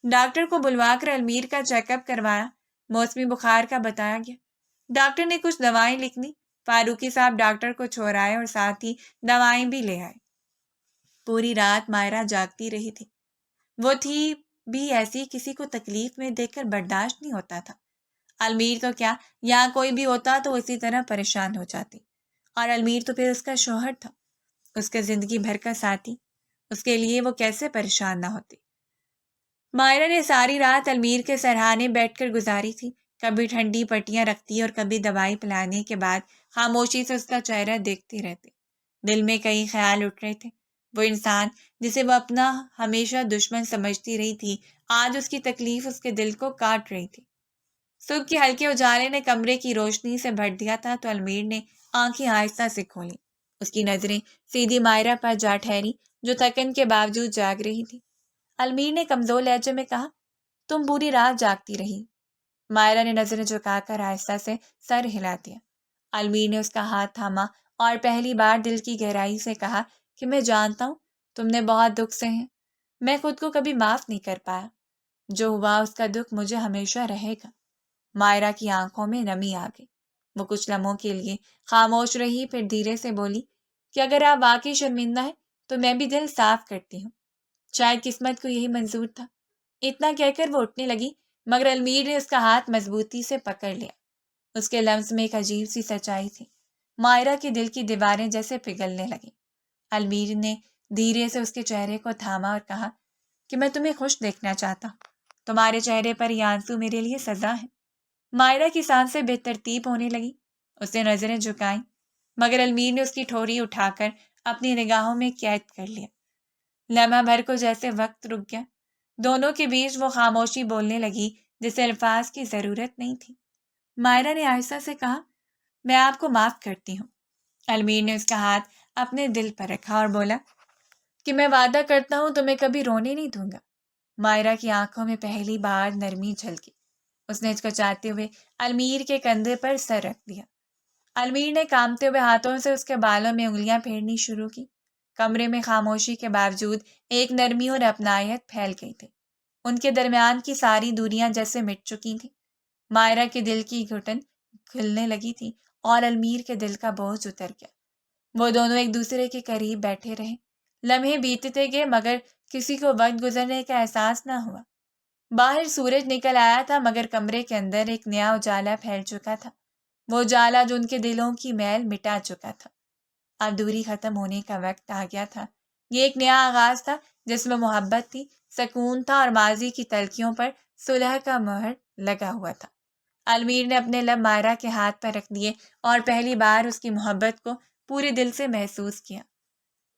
ڈاکٹر کو بلوا کر المیر کا چیک اپ کروایا۔ موسمی بخار کا بتایا گیا۔ ڈاکٹر نے کچھ دوائیں لکھ دی۔ فاروقی صاحب ڈاکٹر کو چھوڑ آئے اور ساتھ ہی دوائیں بھی لے آئے۔ پوری رات مائرہ جاگتی رہی تھی۔ وہ تھی بھی ایسی کسی کو تکلیف میں دیکھ کر برداشت نہیں ہوتا تھا۔ المیر تو کیا، یہاں کوئی بھی ہوتا تو اسی طرح پریشان ہو جاتی، اور المیر تو پھر اس کا شوہر تھا، اس کے زندگی بھر کا ساتھی، اس کے لیے وہ کیسے پریشان نہ ہوتی۔ مائرہ نے ساری رات المیر کے سرہانے بیٹھ کر گزاری تھی، کبھی ٹھنڈی پٹیاں رکھتی اور کبھی دوائی پلانے کے بعد خاموشی سے اس کا چہرہ دیکھتی رہتی۔ دل میں کئی خیال اٹھ رہے تھے۔ وہ انسان جسے وہ اپنا ہمیشہ دشمن سمجھتی رہی تھی، آج اس کی تکلیف اس کے دل کو کاٹ رہی تھی۔ صبح کے ہلکے اجالے نے کمرے کی روشنی سے بھر دیا تھا تو المیر نے آنکھیں آہستہ سے کھولی۔ اس کی نظریں سیدھی مائرہ پر جا ٹھہری جو تھکن کے باوجود جاگ رہی تھی۔ المیر نے کمزور لہجے میں کہا، تم پوری رات جاگتی رہی؟ مائرہ نے نظریں جھکا کر آہستہ سے سر ہلا دیا۔ المیر نے اس کا ہاتھ تھاما اور پہلی بار دل کی گہرائی سے کہا کہ میں جانتا ہوں تم نے بہت دکھ سے ہیں، میں خود کو کبھی معاف نہیں کر پایا، جو ہوا اس کا دکھ مجھے ہمیشہ رہے گا۔ مائرہ کی آنکھوں میں نمی آ گئی۔ وہ کچھ لمحوں کے لیے خاموش رہی، پھر دھیرے سے بولی کہ اگر آپ واقعی شرمندہ ہیں تو میں بھی دل صاف کرتی ہوں، شاید قسمت کو یہی منظور تھا۔ اتنا کہہ کر وہ اٹھنے لگی، مگر المیر نے اس کا ہاتھ مضبوطی سے پکڑ لیا۔ اس کے لفظ میں ایک عجیب سی سچائی تھی۔ مائرہ کے دل کی دیواریں جیسے پگھلنے لگیں۔ المیر نے دھیرے سے اس کے چہرے کو تھاما اور کہا کہ میں تمہیں خوش دیکھنا چاہتا ہوں، تمہارے چہرے پر یہ آنسو میرے لیے سزا ہے۔ مائرہ کی سانسیں بے ترتیب ہونے لگی، اس نے نظریں جھکائیں، مگر المیر نے اس کی ٹھوری اٹھا کر اپنی نگاہوں میں قید کر لیا۔ لمحہ بھر کو جیسے وقت رک گیا، دونوں کے بیچ وہ خاموشی بولنے لگی جسے الفاظ کی ضرورت نہیں تھی۔ مائرہ نے آہستہ سے کہا، میں آپ کو معاف کرتی ہوں۔ المیر نے اس کا ہاتھ اپنے دل پر رکھا اور بولا کہ میں وعدہ کرتا ہوں تمہیں کبھی رونے نہیں دوں گا۔ مائرہ کی آنکھوں میں پہلی بار نرمی جھلکی۔ اس نے ہچکچاتے ہوئے المیر کے کندھے پر سر رکھ دیا۔ المیر نے کانپتے ہوئے ہاتھوں سے اس کے بالوں میں انگلیاں پھیرنی شروع کی۔ کمرے میں خاموشی کے باوجود ایک نرمی اور اپنائیت پھیل گئی تھی۔ ان کے درمیان کی ساری دوریاں جیسے مٹ چکی تھیں۔ مائرہ کے دل کی گھٹن کھلنے لگی تھی اور المیر کے دل کا بوجھ اتر گیا۔ وہ دونوں ایک دوسرے کے قریب بیٹھے رہے۔ لمحے بیتتے گئے مگر کسی کو وقت گزرنے کا احساس نہ ہوا۔ باہر سورج نکل آیا تھا مگر کمرے کے اندر ایک نیا اجالا پھیل چکا تھا، وہ اجالا جو ان کے دلوں کی میل مٹا چکا تھا۔ اب دوری ختم ہونے کا وقت آ گیا تھا۔ یہ ایک نیا آغاز تھا جس میں محبت تھی، سکون تھا اور ماضی کی تلخیوں پر صلح کا مہر لگا ہوا تھا۔ المیر نے اپنے لب مائرہ کے ہاتھ پر رکھ دیے اور پہلی بار اس کی محبت کو پورے دل سے محسوس کیا۔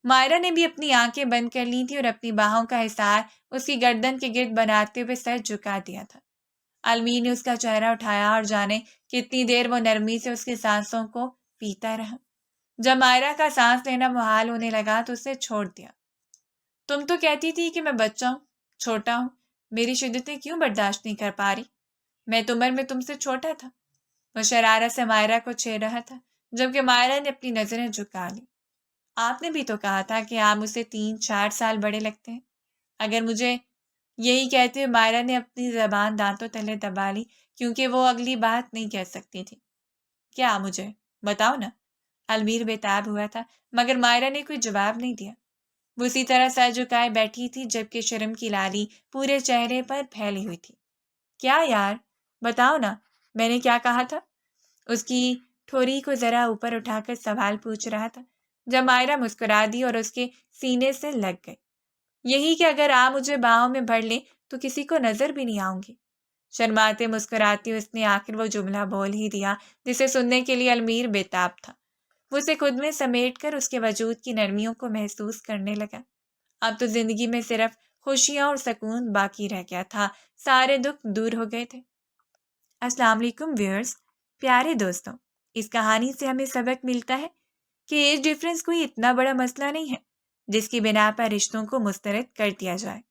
مائرہ نے بھی اپنی آنکھیں بند کر لی تھی اور اپنی باہوں کا حصار اس کی گردن کے گرد بناتے ہوئے سر جھکا دیا تھا۔ المیر نے اس کا چہرہ اٹھایا اور جانے کتنی دیر وہ نرمی سے اس کی سانسوں کو پیتا رہا۔ جب مائرہ کا سانس لینا محال ہونے لگا تو اسے چھوڑ دیا۔ تم تو کہتی تھی کہ میں بچہ ہوں، چھوٹا ہوں، میری شدتیں کیوں برداشت نہیں کر پا رہی؟ میں تو عمر میں تم سے چھوٹا تھا۔ وہ شرارت سے مائرہ کو چھیڑ رہا تھا جبکہ مائرہ نے اپنی نظریں جھکا لی۔ آپ نے بھی تو کہا تھا کہ آپ مجھ سے 3-4 سال بڑے لگتے ہیں۔ اگر مجھے یہی کہتے ہوئے مائرہ نے اپنی زبان دانتوں تلے دبا لی کیونکہ وہ اگلی بات نہیں کہہ سکتی تھی۔ کیا مجھے بتاؤ نا؟ المیر بےتاب ہوا تھا مگر مائرہ نے کوئی جواب نہیں دیا۔ وہ اسی طرح سر جھکائے بیٹھی تھی جبکہ شرم کی لالی پورے چہرے پر پھیلی ہوئی تھی۔ کیا یار، بتاؤ نا، میں نے کیا کہا تھا؟ اس کی ٹھوری کو ذرا اوپر اٹھا کر سوال پوچھ رہا تھا جب مائرہ مسکرا دی اور اس کے سینے سے لگ گئی۔ یہی کہ اگر آپ مجھے باہوں میں بھر لیں تو کسی کو نظر بھی نہیں آؤں گی۔ شرماتے مسکراتی اس نے آخر وہ جملہ بول ہی دیا جسے سننے کے لیے المیر بےتاب تھا۔ وہ اسے خود میں سمیٹ کر اس کے وجود کی نرمیوں کو محسوس کرنے لگا۔ اب تو زندگی میں صرف خوشیاں اور سکون باقی رہ گیا تھا، سارے دکھ دور ہو گئے تھے۔ السلام علیکم ویورز، پیارے دوستوں، اس کہانی سے ہمیں سبق ملتا ہے کہ ایج ڈفرینس کوئی اتنا بڑا مسئلہ نہیں ہے جس کی بنا پر رشتوں کو مسترد کر دیا جائے۔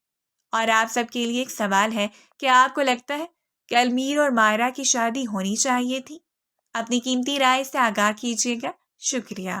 اور آپ سب کے لیے ایک سوال ہے کہ آپ کو لگتا ہے کہ المیر اور مائرہ کی شادی ہونی چاہیے تھی؟ اپنی قیمتی رائے سے آگاہ کیجیے گا۔ شکریہ۔